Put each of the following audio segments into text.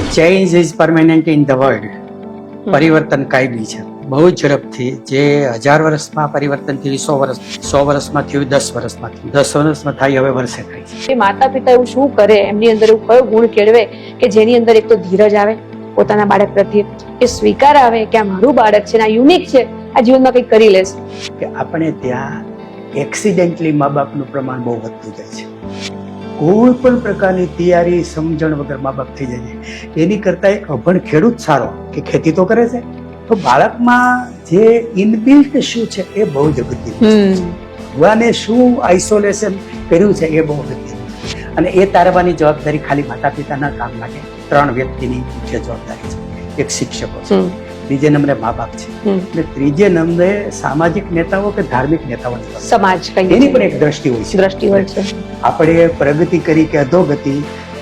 Change is permanent in the world. પરિવર્તન કાયમી છે. બહુ ઝડપથી જે 1000 વર્ષમાં પરિવર્તન થયું 100 વર્ષમાં થયું 10 વર્ષમાં થયું 10 વર્ષમાં થાય હવે વર્ષે થાય છે. માતા પિતા એવું શું કરે, એમની અંદર એવું કયો ગુણ કેળવે કે જેની અંદર એક તો ધીરજ આવે પોતાના બાળક પ્રત્યે, એ સ્વીકાર આવે કે આ મારું બાળક છે, આ યુનિક છે, આ જીવનમાં કંઈક કરી લેશે. કે આપણે ત્યાં એક્સિડેન્ટલી મા બાપનું પ્રમાણ બહુ વધતું જાય છે. કોઈ પણ પ્રકારની તૈયારી સમજણ વગર મા બાપ થઈ જાય છે. એની કરતાં એક અભણ ખેડૂત સારો કે ખેતી તો કરે છે, તો બાળકમાં જે ઇનબિલ્ટ શું છે એ બહુ જ અગત્યનું છે. ભગવાને શું આઇસોલેશન કર્યું છે એ બહુ અગત્યનું છે. અને એ તારવાની જવાબદારી ખાલી માતા પિતાના કામ માટે 3 વ્યક્તિની મુખ્ય જવાબદારી છે. એક શિક્ષકો છે, બીજે નંબરે મા બાપ છે, અને ત્રીજે નંબરે સામાજિક નેતાઓ કે ધાર્મિક નેતાઓ, સમાજ એની પણ એક દ્રષ્ટિ હોય છે. આપણે પ્રગતિ કરી કે અધોગતિ,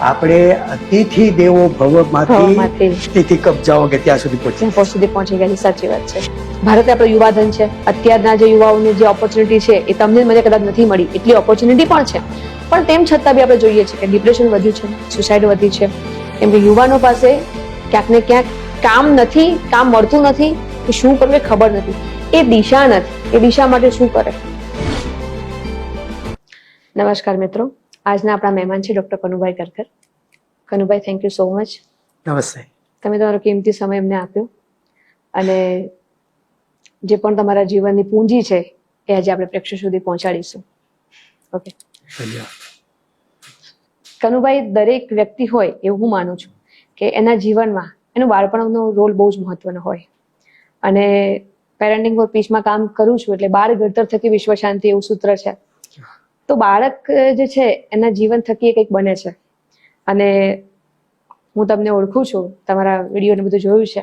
આપણે અતિથિ દેવો ભવમાંથી તિથિ કબજાઓ કે ત્યાં સુધી પહોંચી ગયેલી. સાચી વાત છે. ભારત આપણો યુવાધન છે. અત્યારના જે યુવાઓની જે ઓપોર્ચ્યુનિટી છે એ તમને મને કદાચ નથી મળી એટલી ઓપોર્ચ્યુનિટી પણ છે, પણ તેમ છતાં બી આપણે જોઈએ છીએ કે ડિપ્રેશન વધ્યું છે, સુસાઇડ વધી છે, કેમ કે યુવાનો પાસે ક્યાંક ને ક્યાંક કામ નથી, કામ મળતું નથી, કે શું કરવું એ ખબર નથી, એ દિશા નથી, એ દિશા માટે શું કરે. નમસ્કાર મિત્રો, આજના આપણા મહેમાન છે doctor Kanubhai Karkar. Kanubhai, thank you so much. નમસ્તે. તમે તમારો કિંમતી સમય એમને આપ્યો, અને જે પણ તમારા જીવનની પૂંજી છે એ આજે આપણે પ્રેક્ષક સુધી પહોંચાડીશું. ઓકે કનુભાઈ, દરેક વ્યક્તિ હોય એવું હું માનું છું કે એના જીવનમાં એનું બાળપણનો રોલ બહુ જ મહત્વનો હોય. અને પેરેન્ટિંગ ફોર પીસમાં કામ કરું છું એટલે બાળ ઘડતર થકી વિશ્વ શાંતિ એવું સૂત્ર છે. તો બાળક જે છે એના જીવન થકી કંઈક બને છે. અને હું તમને ઓળખું છું, તમારા વિડીયોને બધું જોયું છે,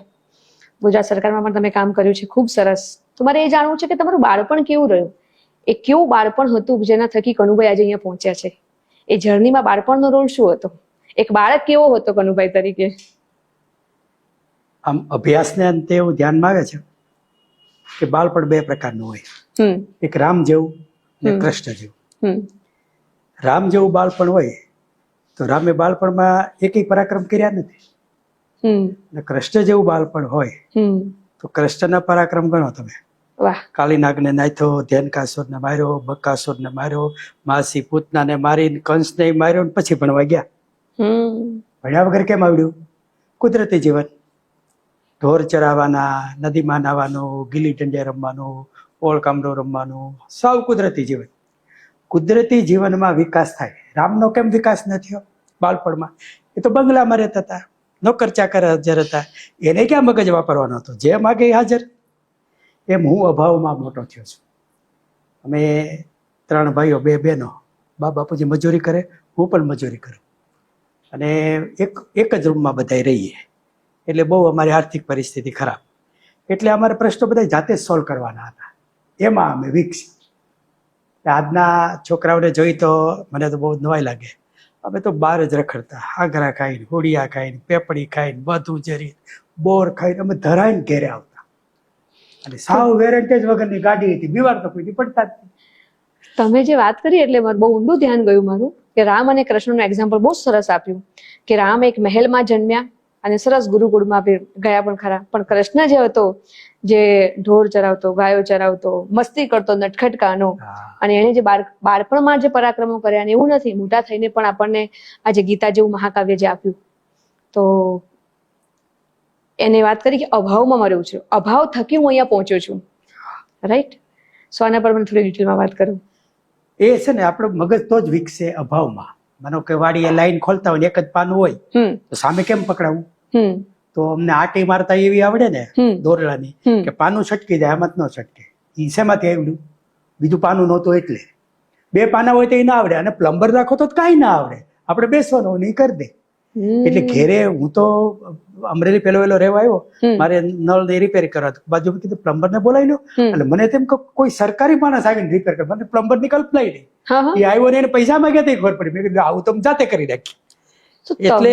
ગુજરાત સરકારમાં પણ તમે કામ કર્યું છે, ખૂબ સરસ. તો મારે એ જાણવું છે કે તમારું બાળપણ કેવું રહ્યું, એ કેવું બાળપણ હતું જેના થકી કનુભાઈ આજે અહીંયા પહોંચ્યા છે. એ જર્નીમાં બાળપણનો રોલ શું હતો, એક બાળક કેવો હતો કનુભાઈ તરીકે? આમ અભ્યાસને અંતે એવું ધ્યાનમાં આવે છે કે બાળપણ 2 પ્રકારનું હોય. એક રામ જેવું ને કૃષ્ણ જેવું. રામ જેવું બાળપણ હોય તો રામે બાળપણમાં એકેય પરાક્રમ કર્યા નથી. ને કૃષ્ણ જેવું બાળપણ હોય તો કૃષ્ણના પરાક્રમ ગણો તમે. કાળીનાગને નાથ્યો, ધ્યાનકાસુરને માર્યો, બકાસુરને માર્યો, માસી પૂતનાને મારીને કંસને માર્યો, પછી ભણવા ગયા. ભણ્યા વગર કેમ આવડ્યું? કુદરતી જીવન. ઢોર ચરાવવાના, નદીમાં નાહવાનું, ગીલી ડંડિયા રમવાનું, ઓળકામડો રમવાનું, સાવ કુદરતી જીવન. કુદરતી જીવનમાં વિકાસ થાય. રામનો કેમ વિકાસ ન થયો બાળપણમાં? એ તો બંગલામાં રહેતા હતા, નોકર ચાકર હાજર હતા, એને ક્યાં મગજ વાપરવાનો હતો? જે માગે એ હાજર. એમ હું અભાવમાં મોટો થયો છું. અમે 3 ભાઈઓ 2 બહેનો. બા બાપુજી મજૂરી કરે, હું પણ મજૂરી કરું, અને એક જ રૂમમાં બધા રહીએ. એટલે બહુ અમારી આર્થિક પરિસ્થિતિ ખરાબ, એટલે અમારે પ્રશ્નો બધા જાતે જ સોલ્વ કરવાના હતા. એમાં અમે વિકસી. આજના છોકરાઓને જોઈ તો મને તો બહુ નવાઈ લાગે. અમે તો બહાર જ રખડતા, આંગરા ખાઈને, હોડિયા ખાઈને, પેપડી ખાઈને, બધું જરી બોર ખાઈને અમે ધરાઈને ઘેરે આવતા. અને સાવ વેરેન્ટેજ વગરની ગાડી હતી, બીમાર તો કોઈ પડતા જ નહીં. તમે જે વાત કરી એટલે મારું બહુ ઊંડું ધ્યાન ગયું મારું, કે રામ અને કૃષ્ણનું એક્ઝામ્પલ બહુ સરસ આપ્યું કે રામ એક મહેલમાં જન્મ્યા અને સરસ ગુરુકુળમાં ગયા પણ ખરા, પણ કૃષ્ણ જે હતો, જે ઢોર ચરાવતો, ગાયો ચરાવતો, મસ્તી કરતો, નટખટકાનો, અને એને જે બાળપણમાં જે પરાક્રમો કર્યા, એવું નથી મોટા થઈને પણ આપણને આજે ગીતા જેવું મહાકાવ્ય જે આપ્યું. તો એને વાત કરી કે અભાવમાં મર્યું છે, અભાવ થકી હું અહીંયા પહોંચ્યો છું, રાઈટ? સો આના પર મને થોડી ડિટેલમાં વાત કરું. એ છે ને, આપણું મગજ તો જ વિકસે અભાવમાં. માનો કે વાડીએ લાઈન ખોલતા હોય, એક જ પાનું હોય, તો સામે કેમ પકડાવું? તો અમને આટી મારતા એવી આવડે ને દોરડાની, કે પાનું છટકી જાય, આમાં જ ન છટકે. ઈ શેમાંથી આવડ્યું? બીજું પાનું નહોતું એટલે. 2 પાના હોય તો એ ના આવડે, અને પ્લમ્બર રાખો તો કાંઈ ના આવડે. આપણે બેસવાનું નહીં કરી દે. એટલે ઘેરે હું તો અમરેલી પેલો રહેવા આવ્યો, મારે નળ ને રિપેર કરવા, બાજુ કીધું પ્લમ્બર ને બોલાવી લો. એટલે મને તેમ કોઈ સરકારી માણસ આવીને રિપેર કરે, મને પ્લમ્બર ની કલ્પના નહીં. એ આવ્યો ને એને પૈસા માંગ્યા તે ખબર પડી. મેં કીધું આવું તો જાતે કરી નાખી. એટલે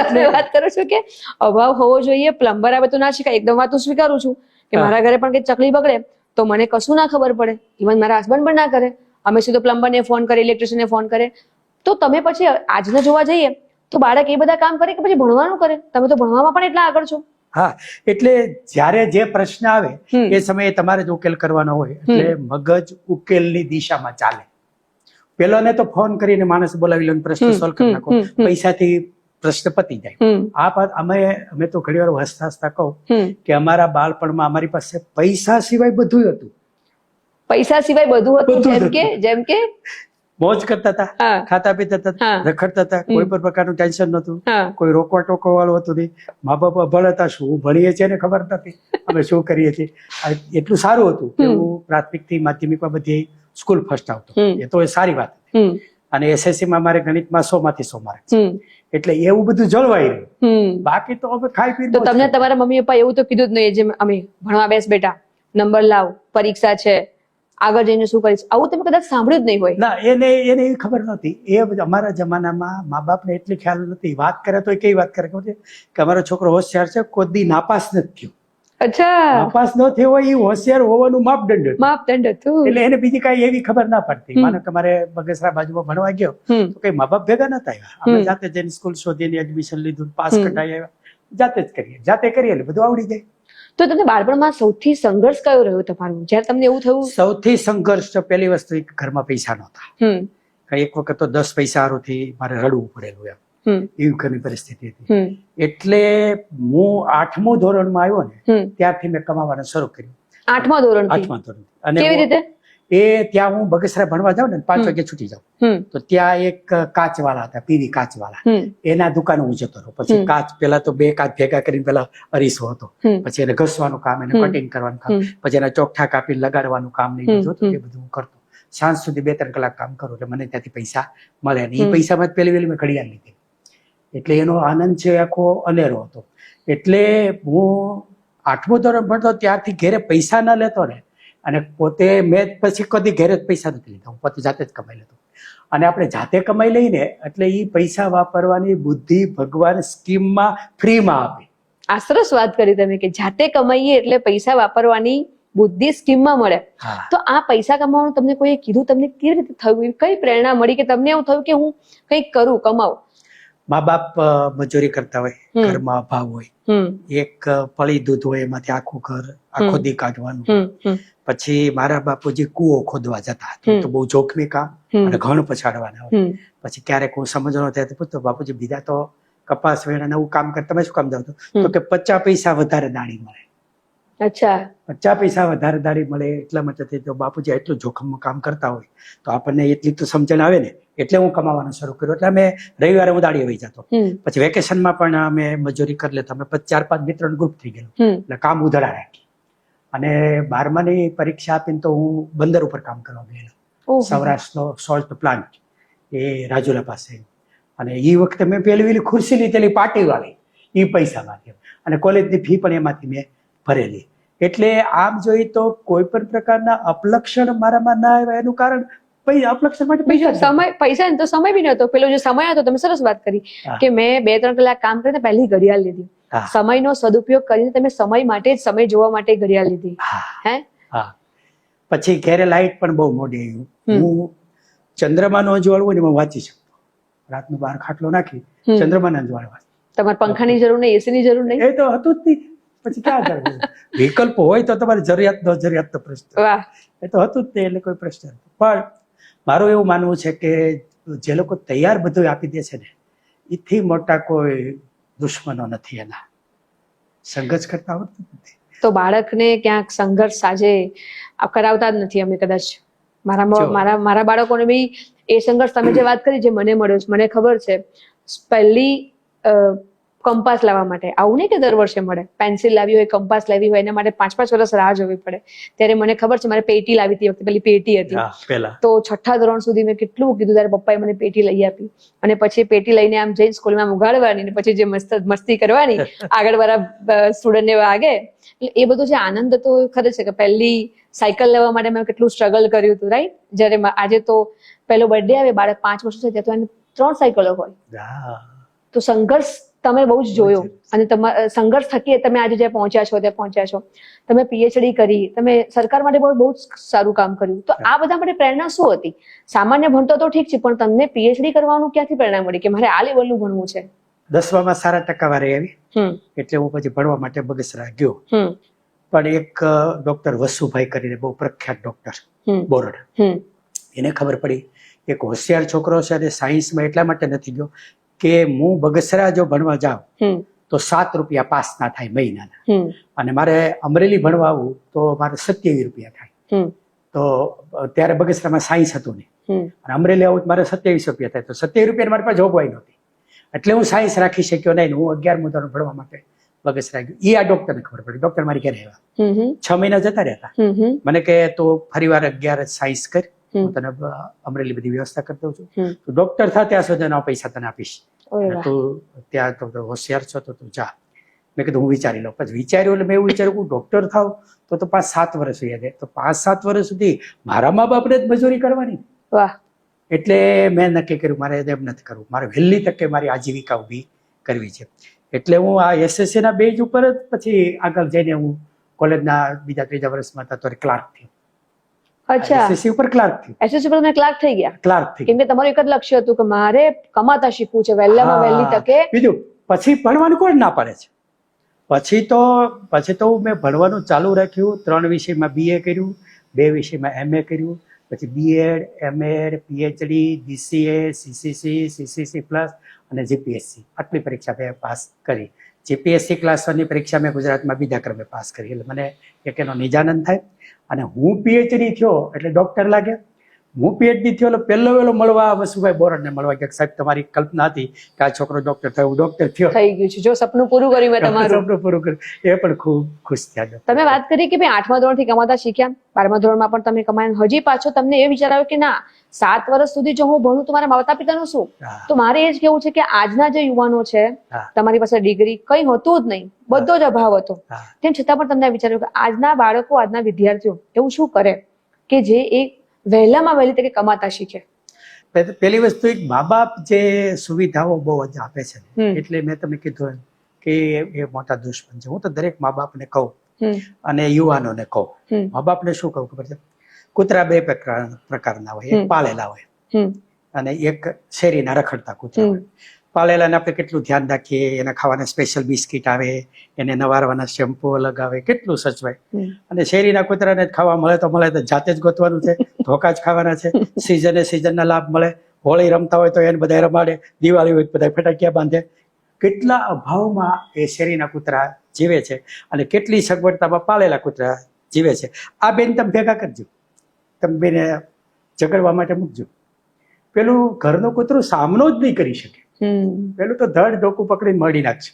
તમે વાત કરો છો કે અભાવ હોવો જોઈએ, પ્લમ્બર આવે તો ના શીખાય. એકદમ વાત હું સ્વીકારું છું કે મારા ઘરે પણ કઈ ચકલી બગડે તો મને કશું ના ખબર પડે, ઇવન મારા હસબન્ડ પણ ના કરે. અમે સીધો પ્લમ્બર ને ફોન કરે, ઇલેક્ટ્રિશિયન ને ફોન કરે. તો તમે પછી આજના જોવા જઈએ તો બાળક એ બધા કામ કરે કે પછી ભણવાનું કરે? તમે તો ભણવામાં પણ એટલા આગળ છો. હા, એટલે જ્યારે જે પ્રશ્ન આવે એ સમયે તમારે જ ઉકેલ કરવાનો હોય, એટલે મગજ ઉકેલની દિશામાં ચાલે. પેલોને તો ફોન કરીને માણસ બોલાવી લો, પ્રશ્ન સોલ્વ કરી નાખો, પૈસાથી પ્રશ્ન પતી જાય. અમે તો ઘણી વાર હસતા હસતા કહું કે અમારા બાળપણમાં અમારી પાસે પૈસા સિવાય બધું હતું. પૈસા સિવાય બધું હતું, જેમ કે મોજ કરતા હતા, ખાતા પીતા હતા, રખડતા હતા, કોઈ પણ પ્રકારનું ટેન્શન નતું, કોઈ રોકવા ટોકવા વાળું હતું નહીં. મા બાપ અભણ હતા, શું ભણીએ છીએ ને ખબર નથી, અમે શું કરીએ છીએ. એટલું સારું હતું કે હું પ્રાથમિક થી માધ્યમિકમાં બધી સ્કૂલ ફર્સ્ટ આવતો, એ તો એ સારી વાત હતી. અને SSC માં મારે ગણિતમાં 100 માંથી 100 માર્ક છે, એટલે એવું બધું જળવાઈ રહ્યું. બાકી તો હવે ખાઈ પી. તો તમને તમારા મમ્મી પપ્પા એવું તો કીધું જ નહીં, જેમ અમે ભણવા બેસ બેટા, નંબર લાવ, પરીક્ષા છે, આગળ જઈને શું કરીશ, આવું તમે કદાચ સાંભળ્યું જ નહીં હોય? ના, એને એવી ખબર નહોતી. એ અમારા જમાનામાં મા બાપને એટલી ખ્યાલ નથી. વાત કરે તો કઈ વાત કરે કે અમારો છોકરો હોશિયાર છે, કોઈ દી નાપાસ નથી થયો. અચ્છા, નાપાસ ન થયો હોય એ હોશિયાર હોવાનું માપદંડ હતું. એટલે એને બીજી કઈ એવી ખબર ના પડતી. માનો કે મારે બગસરા બાજુમાં ભણવા ગયો તો કઈ મા બાપ ભેગા નતા આવ્યા, અમે જાતે જઈને સ્કૂલ શોધીને એડમિશન લીધું, પાસ કઢાઈ આવ્યા, જાતે જ કરીએ, જાતે કરીએ એટલે બધું આવડી જાય. તો તમને બાળપણમાં સૌથી સંઘર્ષ કયો રહ્યો તમારું, જ્યારે તમને એવું થયું? સૌથી સંઘર્ષ તો પહેલી વસ્તુ, ઘરમાં પૈસા નહોતા. એક વખત તો 10 પૈસા હારુંથી મારે રડવું પડેલું, એવી ઘણી પરિસ્થિતિ હતી. એટલે હું 8મું ધોરણમાં આવ્યો ને ત્યારથી મેં કમાવાનું શરૂ કર્યું. 8મા ધોરણ. અને કેવી રીતે? એ ત્યાં હું બગસરા ભણવા જાઉં ને 5 વાગે છૂટી જાઉં તો ત્યાં એક કાચવાળા હતા, પીવી કાચવાળા, એના દુકાને હું જતો રહું. પછી કાચ, પેલા તો 2 કાચ ભેગા કરીને પેલા અરીસો હતો, પછી એને ઘસવાનું કામ, એને કટિંગ કરવાનું કામ, પછી એના ચોકઠા કાપીને લગાડવાનું કામ નહીં બધું હતું, એ બધું હું કરતો. સાંજ સુધી 2-3 કલાક કામ કરું એટલે મને ત્યાંથી પૈસા મળે. ને એ પૈસામાં પહેલી વહેલી મેં ઘડિયાળ લીધી, એટલે એનો આનંદ છે આખો અનેરો હતો. એટલે હું 8મું ધોરણ ભણતો ત્યારથી ઘેરે પૈસા ન લેતો ને, અને પોતે મેં પછી કદી ઘેરે જ પૈસા નથી લીધા, હું પોતે જાતે જ કમાઈ લેતો. અને આપણે જાતે કમાઈ લઈને એટલે એ પૈસા વાપરવાની બુદ્ધિ ભગવાન સ્કીમમાં ફ્રીમાં આપે. આ સરસ વાત કરી તમે કે જાતે કમાઈએ એટલે પૈસા વાપરવાની બુદ્ધિ સ્કીમમાં મળે. તો આ પૈસા કમાવાનું તમને કોઈ કીધું? તમને કેવી રીતે થયું? કઈ પ્રેરણા મળી કે તમને એવું થયું કે હું કંઈક કરું, કમાવું? મા બાપ મજૂરી કરતા હોય, ઘરમાં અભાવ હોય, એક પળી દૂધ હોય એમાંથી આખું ઘર આખો દી કાઢવાનું. પછી મારા બાપુજી કૂવો ખોદવા જતા હતા, તો બહુ જોખમી કામ અને ઘણ પછાડવાના હોય. પછી ક્યારેક હું સમજવાનો થયો તો પૂછતો, બાપુજી બીજા તો કપાસ વેણ એવું કામ કરે, તમે શું કામ જાવ છો? તો કે 50 પૈસા વધારે દાણી મળે. અચ્છા, 50 પૈસા વધારે દાણી મળે એટલા માટે તો બાપુજી એટલું જોખમમાં કામ કરતા હોય તો આપણને એટલી તો સમજણ આવે ને, એટલે હું કમાવાનું શરૂ કર્યું. એટલે અમે રવિવારે હું દાડીએ વહી જતો, પછી વેકેશનમાં પણ અમે મજૂરી કરી લેતા. અમે 4-5 મિત્રોનું ગ્રુપ થઈ ગયેલું, એટલે કામ ઉધડા રાખી. અને 12માની પરીક્ષા આપીને તો હું બંદર ઉપર કામ કરવા ગયેલો, સૌરાષ્ટ્રનો સોલ્ટ પ્લાન્ટ એ રાજુલા પાસે. અને એ વખતે મેં પેલી ખુરશી લીધેલી પાટી વાળી, એ પૈસામાંથી, અને કોલેજની ફી પણ એમાંથી મેં ભરેલી. એટલે આમ જોઈએ તો કોઈ પણ પ્રકારના અપલક્ષણ મારામાં ના આવ્યા એનું કારણ અપલક્ષણ માટે પૈસા તો સમય બી નતો. પેલો જે સમય હતો, તમે સરસ વાત કરી કે મેં 2-3 કલાક કામ કરીને પહેલી ઘડિયાળ લીધી. સમયનો સદુપયોગ કરીને તમે સમય માટે જ સમય જોવા માટે ઘડિયાળ લીધી. પછી ઘરે લાઈટ પણ બહુ મોડી આવી. હું ચંદ્રમાનો અજવાળું હોય ને એમાં વાંચી શકતો, રાતનું બહાર ખાટલો નાખી ચંદ્રમાના અજવાળું વાંચી. તમારે પંખાની જરૂર નહીં, એસી ની જરૂર નહીં, એ તો હતું જ નહીં. પછી ક્યાં કરવું? વિકલ્પ હોય તો તમારે જરૂરિયાત તો પ્રશ્ન, એ તો હતું જ નહીં, એટલે કોઈ પ્રશ્ન નથી. પણ મારું એવું માનવું છે કે જે લોકો તૈયાર બધું આપી દે છે ને, એથી મોટા કોઈ દુશ્મનો નથી, એના સંઘર્ષ કરતા આવડતું નથી. તો બાળકને ક્યાંક સંઘર્ષ આજે કરાવતા જ નથી અમે. કદાચ મારા બાળકોને બી એ સંઘર્ષ તમે જે વાત કરી, જે મને મળ્યો છે, મને ખબર છે. પહેલી કંપાસ લાવવા માટે આવું નહીં કે દર વર્ષે મળે, પેન્સિલ લાવી હોય, કંપાસ લાવી હોય, એના માટે 5-5 વર્ષ રાહ જોવી પડે. ત્યારે મને ખબર છે, મારે પેટી લાવી હતી, વખતે પેલી પેટી હતી, તો 6ઠ્ઠા ધોરણ સુધી મેં કેટલું કીધું, ત્યારે પપ્પાએ મને પેટી લઈ આપી. અને પછી પેટી લઈને આમ જઈને સ્કૂલમાં ઉગાડવાની, ને પછી જે મસ્તી કરવાની આગળ વાળા સ્ટુડન્ટને વાગે. એ બધું જે આનંદ હતો ખરે છે કે પહેલી સાયકલ લેવા માટે મેં કેટલું સ્ટ્રગલ કર્યું હતું, રાઈટ? જયારે આજે તો પહેલો બર્થડે આવે, બાળક 5 વર્ષ છે, ત્યાં તો એને 3 સાયકલો હોય. તો સંઘર્ષ તમે બહુ જ જોયો અને તમારા સંઘર્ષ થકી તમે આજે જે પહોંચ્યા છો ત્યાં પહોંચ્યા છો. તમે પીએચડી કરી, તમે સરકાર માટે બહુ જ સારું કામ કર્યું. તો આ બધા માટે પ્રેરણા શું હતી? સામાન્ય ભણતો તો ઠીક છે, પણ તમને પીએચડી કરવાનું ક્યાંથી પ્રેરણા મળી કે મારે આ લેવલનું ભણવું છે? 10માં સારા ટકાવારી આવી એટલે હું પછી ભણવા માટે બગસરા ગયો. પણ એક ડોક્ટર વસુભાઈ કરીને બહુ પ્રખ્યાત ડોક્ટર બોરડ, એને ખબર પડી એક હોશિયાર છોકરો છે અને સાયન્સમાં એટલા માટે નથી ગયો કે હું બગસરા જો ભણવા જાઉં તો 7 રૂપિયા પાસ ના થાય મહિનાના, અને મારે અમરેલી ભણવા આવું તો મારે 27 રૂપિયા થાય. તો ત્યારે બગસરામાં સાયન્સ હતું નહીં, અને અમરેલી આવું તો મારે 27 રૂપિયા થાય. તો 27 રૂપિયા મારી પાસે જોગવાઈ નહોતી, એટલે હું સાયન્સ રાખી શક્યો નહીં. હું 11મું ધોરણ ભણવા માટે બગસરા ગયો. એ આ ડોક્ટરને ખબર પડી. ડોક્ટર મારી ઘરે આવ્યા, 6 મહિના જતા રહેતા. મને કહે તો ફરી વાર 11 સાયન્સ કર, હું તને અમરેલી બધી વ્યવસ્થા કરી દઉં છું, તું ડોક્ટર થા ત્યાં સુધી પૈસા તને આપીશ, તું ત્યાં તો હોશિયાર છો તો તું જા. મેં કીધું હું વિચારી લઉં. પછી વિચાર્યું એટલે મેં એવું વિચાર્યું કે ડોક્ટર થાવ તો 5-7 વર્ષ યાદ તો 5-7 વર્ષ સુધી મારા મા બાપને જ મજૂરી કરવાની. એટલે મેં નક્કી કર્યું મારે એમ નથી કરવું, મારે વહેલી તકે મારી આજીવિકા ઊભી કરવી છે. એટલે હું આ એસએસસી ના બેઝ ઉપર જ પછી આગળ જઈને હું કોલેજના બીજા 3જા વર્ષમાં હતા તો ક્લાર્ક થયો. અચ્છા, એસએસસી ઉપર ક્લાર્ક થયો. એસએસસી પર તમે ક્લાર્ક થઈ ગયા? ક્લાર્ક થઈ. કેમ કે તમારું એક જ લક્ષ્ય હતું કે મારે કમાતા શીખવું છે વહેલામાં વહેલી તકે. બીજું પછી ભણવાનું કોણ ના પાડે છે? પછી તો મેં ભણવાનું ચાલુ રાખ્યું. 3 વિષયમાં BA કર્યું, 2 વિષયમાં MA કર્યું, પછી BEd, MEd, PhD, DCA, CCC plus અને GPSC આટલી પરીક્ષા મેં પાસ કરી. GPSC ક્લાસ 1ની પરીક્ષા મેં ગુજરાતમાં બીજા ક્રમે પાસ કરી. એટલે મને એક એનો નિજાનંદ થાય. અને હું PhD થયો એટલે ડોક્ટર લાગે. હું PhD થયો એટલે પહેલો મળવા વસુભાઈ બોરડને મળવા ગયા. સાહેબ તમારી કલ્પના હતી કે આ છોકરો ડોક્ટર થયો, ડોક્ટર થયો. થઈ ગયું છે, જો સપનું પૂરું કર્યું મેં તમારું. સપનું પૂરું કર્યું, એ પણ ખૂબ ખુશ થયા. તમે વાત કરી કે ભાઈ 8મા ધોરણથી કમાતા શીખ્યા, 12મા ધોરણમાં પણ તમે કમાયા, હજી પાછો તમને એ વિચાર આવ્યો કે ના 7 વર્ષ સુધી જો હું ભણું તો મારા માતા પિતાનું શું? તો મારે એ જ કેવું છે કે આજના જે યુવાનો છે, તમારી પાસે ડિગ્રી કઈ હોતું જ નહીં, બધો જ અભાવ હતો, તેમ છતાં પણ તમને વિચાર્યું કે આજના બાળકો, આજના વિદ્યાર્થીઓ એવું શું કરે કે જે એક વહેલામાં વહેલી તકે કમાતા શીખે? પહેલી વસ્તુ એક મા બાપ જે સુવિધાઓ બહુ જ આપે છે, એટલે મેં તમને કીધું કે એ મોટા દુશ્મન છે. હું તો દરેક મા બાપને કહું અને યુવાનોને કહું, મા બાપને શું કહું ખબર છે? કૂતરા 2 પ્રકારના હોય, એક પાળેલા હોય અને એક શેરીના રખડતા કૂતરા હોય. પાળેલાને આપણે કેટલું ધ્યાન રાખીએ, એના ખાવાના સ્પેશિયલ બિસ્કિટ આવે, એને નવારવાના શેમ્પુ અલગ આવે, કેટલું સચવાય. અને શેરીના કૂતરાને ખાવા મળે તો જાતે જ ગોતવાનું છે, ધોકા જ ખાવાના છે. સિઝનના લાભ મળે. હોળી રમતા હોય તો એને બધા રમાડે, દિવાળી હોય તો બધા ફટાકિયા બાંધે. કેટલા અભાવમાં એ શેરીના કૂતરા જીવે છે અને કેટલી સગવડતામાં પાળેલા કૂતરા જીવે છે. આ બેન તમે ભેગા કરજો, તમે બેને ઝઘડવા માટે મૂકજો. પેલું ઘરનું કૂતરું સામનો જ નહીં કરી શકે. પેલું તો ધડ ડોકું પકડીને મળી નાખશે,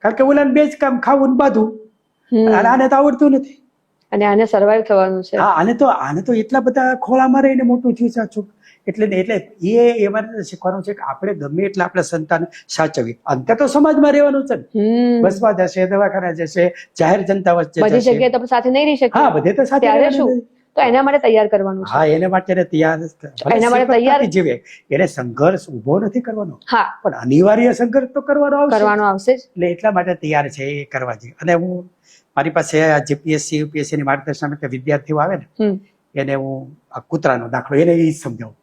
કારણ કે ઓલાને 2 જ કામ, ખાવું ને બાંધવું. આને તો આવડતું નથી અને આને સર્વાઈવ થવાનું છે. હા, આને તો એટલા બધા ખોળામાં રહીને મોટું થયું સાચું. એટલે એમાં શીખવાનું છે કે આપણે ગમે એટલે આપણા સંતાન સાચવીએ. અંતે તો સમાજમાં રહેવાનું છે ને, બસમાં જશે, દવાખાના જશે, જાહેર જનતા વચ્ચે બધી જગ્યાએ તો સાથે નહીં રહી શકે. હા, બધે તો સાથે. ત્યારે શું? તો એના માટે તૈયાર કરવાનું છે. હા, એને માટે તૈયાર જીવે. એને સંઘર્ષ ઉભો નથી કરવાનો, પણ અનિવાર્ય સંઘર્ષ તો કરવાનો આવશે જ. એટલે એટલા માટે તૈયાર છે એ કરવા જોઈએ. અને હું મારી પાસે આ GPSC UPSC ની માર્ગદર્શન માટે વિદ્યાર્થીઓ આવે ને, એને હું આ કૂતરાનો દાખલો એને એ સમજાવું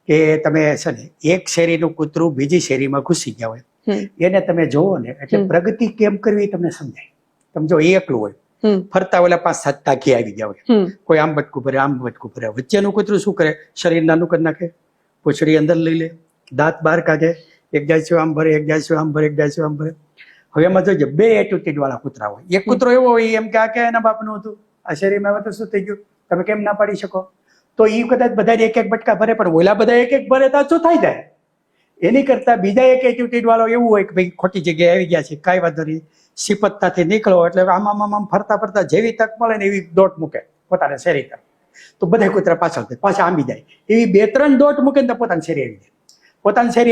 કે તમે છે ને એક શેરીનું કૂતરું બીજી શેરીમાં ઘૂસી ગયા હોય, એને તમે જોવો ને એટલે પ્રગતિ કેમ કરવી તમને સમજાય. તમે જો એકલું હોય, ફરતા ઓલા 5-7 તાકી આવી ગયા હોય, કોઈ આમ બટકું ભરે, વચ્ચેનું કૂતરું શું કરે? શરીર નાનું કરી નાખે, પૂંછડી અંદર લઈ લે, દાંત બહાર કાઢે, એક જાય છે આમ ભરે, એક જાય છે આમ ભરે, એક જાય છે આમ ભરે. હવે એમાં જોજો 2 એટીટ્યુડ વાળા કૂતરા હોય. એક કૂતરો એવો હોય એમ કે આ કે એના બાપનું હતું, આ શરીરમાં હવે તો શું થઈ ગયું, તમે કેમ ના પાડી શકો? તો એ કદાચ બધા 1-1 બટકા ભરે, પણ ઓલા બધા 1-1 ભરે તો શું થાય જાય? એની કરતા બીજા એક એટીટ્યુડ વાળો એવું હોય કે ભાઈ ખોટી જગ્યાએ આવી ગયા છે, કાંઈ વાંધો નહીં, સિપત્તાથી નીકળો. એટલે આમ ફરતા જેવી તક મળે ને એવી દોટ મૂકે પોતાને શેરી તરફ, તો બધા કૂતરા પાછા આંબી જાય. એવી 2-3 દોટ મૂકે ને તો પોતાની શેરી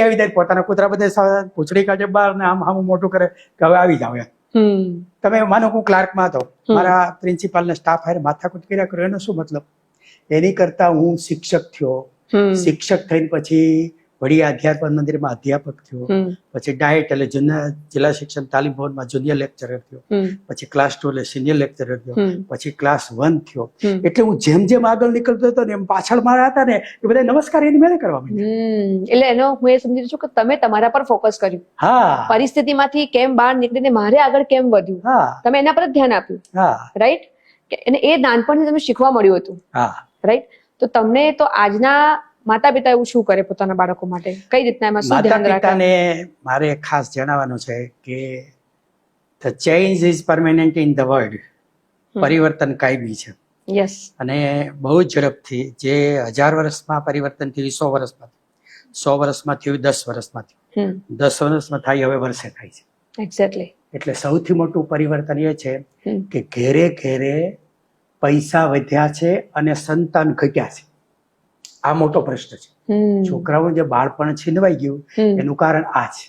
આવી જાય. પોતાના કૂતરા બધા પૂંછડી કાઢે બહાર ને આમ મોટું કરે કે હવે આવી જાવ. તમે માનો હું ક્લાર્કમાં હતો, મારા પ્રિન્સિપાલને સ્ટાફ હારે માથાકૂટ કર્યા કર્યો, એનો શું મતલબ? એની કરતા હું શિક્ષક થયો. શિક્ષક થઈને પછી વડી આધ્યાત્મ મંદિરમાં અધ્યાપક થયો, પછી ડાયટ એટલે જિલ્લા શિક્ષણ તાલીમ ભવનમાં જુનિયર લેક્ચરર થયો, પછી ક્લાસ 2 એટલે સિનિયર લેક્ચરર થયો, પછી ક્લાસ 1 થયો. એટલે હું જેમ જેમ આગળ નીકળતો હતો ને એમ પાછળ મારા હતા ને એ બધા નમસ્કાર એની મેળે કરવા માંડ્યા. એટલે એનો હું એ સમજી છું કે તમે તમારા પર ફોકસ કર્યું. હા, પરિસ્થિતિમાંથી કેમ બહાર નીકળીને મારે આગળ કેમ વધ્યું, હા, તમે એના પર જ ધ્યાન આપ્યું. હા, રાઈટ. અને એ નાનપણથી તમે શીખવા મળ્યું હતું. હા, રાઈટ. તો તમને તો આજના માતા પિતા એવું શું કરે પોતાના બાળકો માટે, કઈ રીતના એમાં શું માતા ધ્યાન રાખે? પિતાને મારે ખાસ જણાવવાનું છે કે the change is permanent in the world. પરિવર્તન કાયમી છે. યસ. અને બહુ ઝડપથી જે 1000 વર્ષમાં પરિવર્તન થયું 100 વર્ષમાં, 100 વર્ષમાં થયું 10 વર્ષમાં થયું, 10 વર્ષમાં થાય હવે વર્ષે થાય છે. એક્ઝેક્ટલી. એટલે સૌથી મોટું પરિવર્તન એ છે કે ઘેરે ઘેરે પૈસા વધ્યા છે અને સંતાન ઘટ્યા છે. આ મોટો પ્રશ્ન છે. છોકરાઓનું જે બાળપણ છીનવાઈ ગયું એનું કારણ આ છે.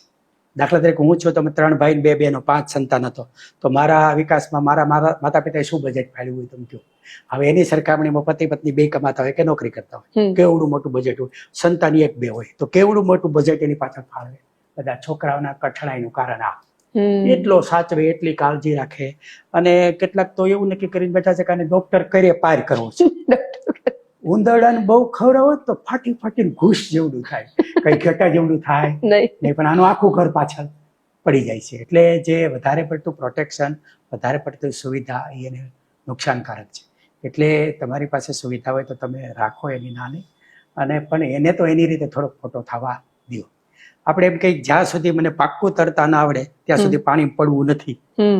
દાખલા તરીકે હું છું, તમે 3 ભાઈ ને 2 બહેનો, 5 સંતાન હતો, તો મારા વિકાસમાં મારા માતા પિતાએ શું બજેટ ફાળવ્યું હોય તમે કહો. હવે એની સરખામણીમાં પતિ પત્ની 2 કમાતા હોય કે નોકરી કરતા હોય, કેવડું મોટું બજેટ હોય. સંતાન 1-2 હોય તો કેવડું મોટું બજેટ એની પાછળ ફાળવે. બધા છોકરાઓના કઠણાઈનું કારણ આ. એટલો સાચવે, એટલી કાળજી રાખે. અને કેટલાક તો એવું નક્કી કરીને બેઠા છે કે ડોક્ટર કરે પાર કરવો છે. ઉંદરડાને બહુ ખવડાવો તો ફાટી ફાટીને ઘૂસ જેવડું થાય, કઈ ઘટા જેવડું થાય નહીં, પણ આનું આખું ઘર પાછળ પડી જાય છે. એટલે જે વધારે પડતું પ્રોટેક્શન, વધારે પડતું સુવિધા એને નુકસાનકારક છે. એટલે તમારી પાસે સુવિધા હોય તો તમે રાખો એની નાની, અને પણ એને તો એની રીતે થોડોક મોટો થવા દો. આપણે એમ કઈ જ્યાં સુધી મને પાક્કું તરતા ના આવડે ત્યાં સુધી પાણી પડવું નથી,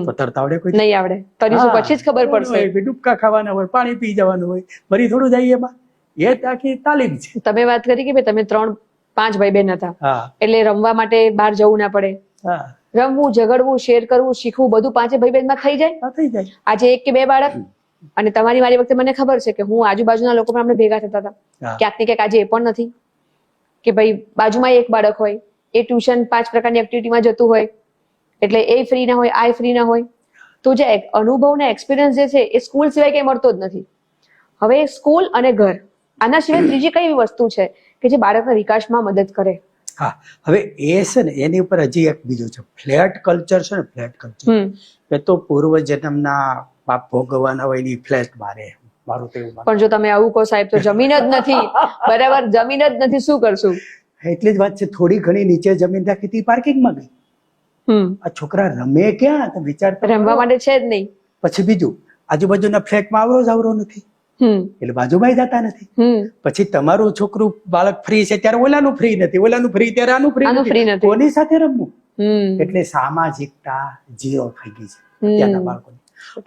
તો તરતા આવડે કોઈ નહીં આવડે. તરીશું પછી જ ખબર પડશે. ડૂબકા ખાવાના હોય, પાણી પી જવાનું હોય, મરી થોડું જાય એમાં. એ આખી તાલીમ છે. તમે વાત કરી કે ભાઈ તમે 3-5 ભાઈ બહેન હતા, હા, એટલે રમવા માટે બહાર જવું ના પડે. હા, રમવું, ઝઘડવું, શેર કરવું, શીખવું બધું 5 ભાઈ બહેનમાં થઈ જાય. હા, થઈ જાય. આજે 1 કે 2 બાળક, અને તમારી મારી વખતે મને ખબર છે કે હું આજુબાજુના લોકો પણ આપણે ભેગા થતા હતા. ક્યાંક ને ક્યાંક આજે એ પણ નથી કે ભાઈ બાજુમાં 1 બાળક હોય, એ ટ્યુશન 5 પ્રકારની એક્ટિવિટીમાં જતું હોય, એટલે એ ફ્રી ના હોય, આ ફ્રી ના હોય. તો જે અનુભવ ને એક્સપિરિયન્સ જે છે એ સ્કૂલ સિવાય કઈ મળતો જ નથી. હવે સ્કૂલ અને ઘર, આના સિવાય ત્રીજી કઈ એવી વસ્તુ છે કે જે બાળકના વિકાસમાં મદદ કરે? હા, હવે એ છે ને એની ઉપર હજી એક બીજું છે, ફ્લેટ કલ્ચર છે ને. ફ્લેટ કલ્ચર એ તો પૂર્વ જન્મના પાપ ભોગવવાના હોય એની ફ્લેટ મારે. મારું તો એવું. પણ જો તમે આવું કહો સાહેબ, તો જમીન જ નથી, બરાબર, જમીન જ નથી, શું કરશું? એટલી જ વાત છે. થોડી ઘણી નીચે જમીન રાખી હતી, પાર્કિંગમાં ગઈ. આ છોકરા રમે ક્યાં? તો વિચાર રમવા માટે છે જ નહીં. પછી બીજું, આજુબાજુના ફ્લેટમાં આવરો નથી, એટલે બાજુમાં જતા નથી. પછી તમારું છોકરું બાળક ફ્રી છે ત્યારે ઓલાનું ફ્રી નથી, ઓલાનું ફ્રી ત્યારે આનું ફ્રી નથી. કોની સાથે રમવું? એટલે સામાજિકતા 0 થઈ ગઈ છે ત્યાંના બાળકોની.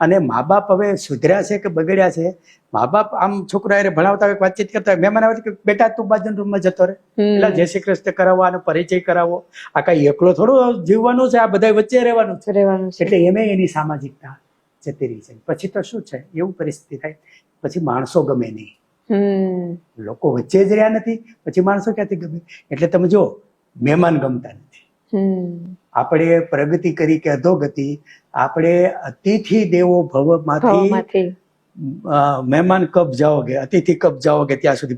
અને મા બાપ હવે સુધર્યા છે કે બગડ્યા છે? મા બાપ આમ છોકરા ભણાવતા હોય, વાતચીત કરતા હોય, મહેમાન આવે કે બેટા તું બાજુના રૂમમાં જતો રહે, એટલે જય શ્રી કૃષ્ણ કરાવો, આનો પરિચય કરાવો. આ કઈ એકલો થોડો જીવવાનું છે, આ બધા વચ્ચે રહેવાનું છે. એટલે એમે એની સામાજિકતા જતી રહી છે. પછી તો શું છે, એવું પરિસ્થિતિ થાય, પછી માણસો ગમે નહીં. લોકો વચ્ચે જ રહ્યા નથી, પછી માણસો ક્યાંથી ગમે? એટલે તમે જો, મહેમાન ગમતા નથી. આપણે પ્રગતિ કરી કે અધોગતિ, આપણે અતિથિ દેવો ભવમાંથી મહેમાન કબ જાઓગે, અતિથિ કબ જાઓગે ત્યાં સુધી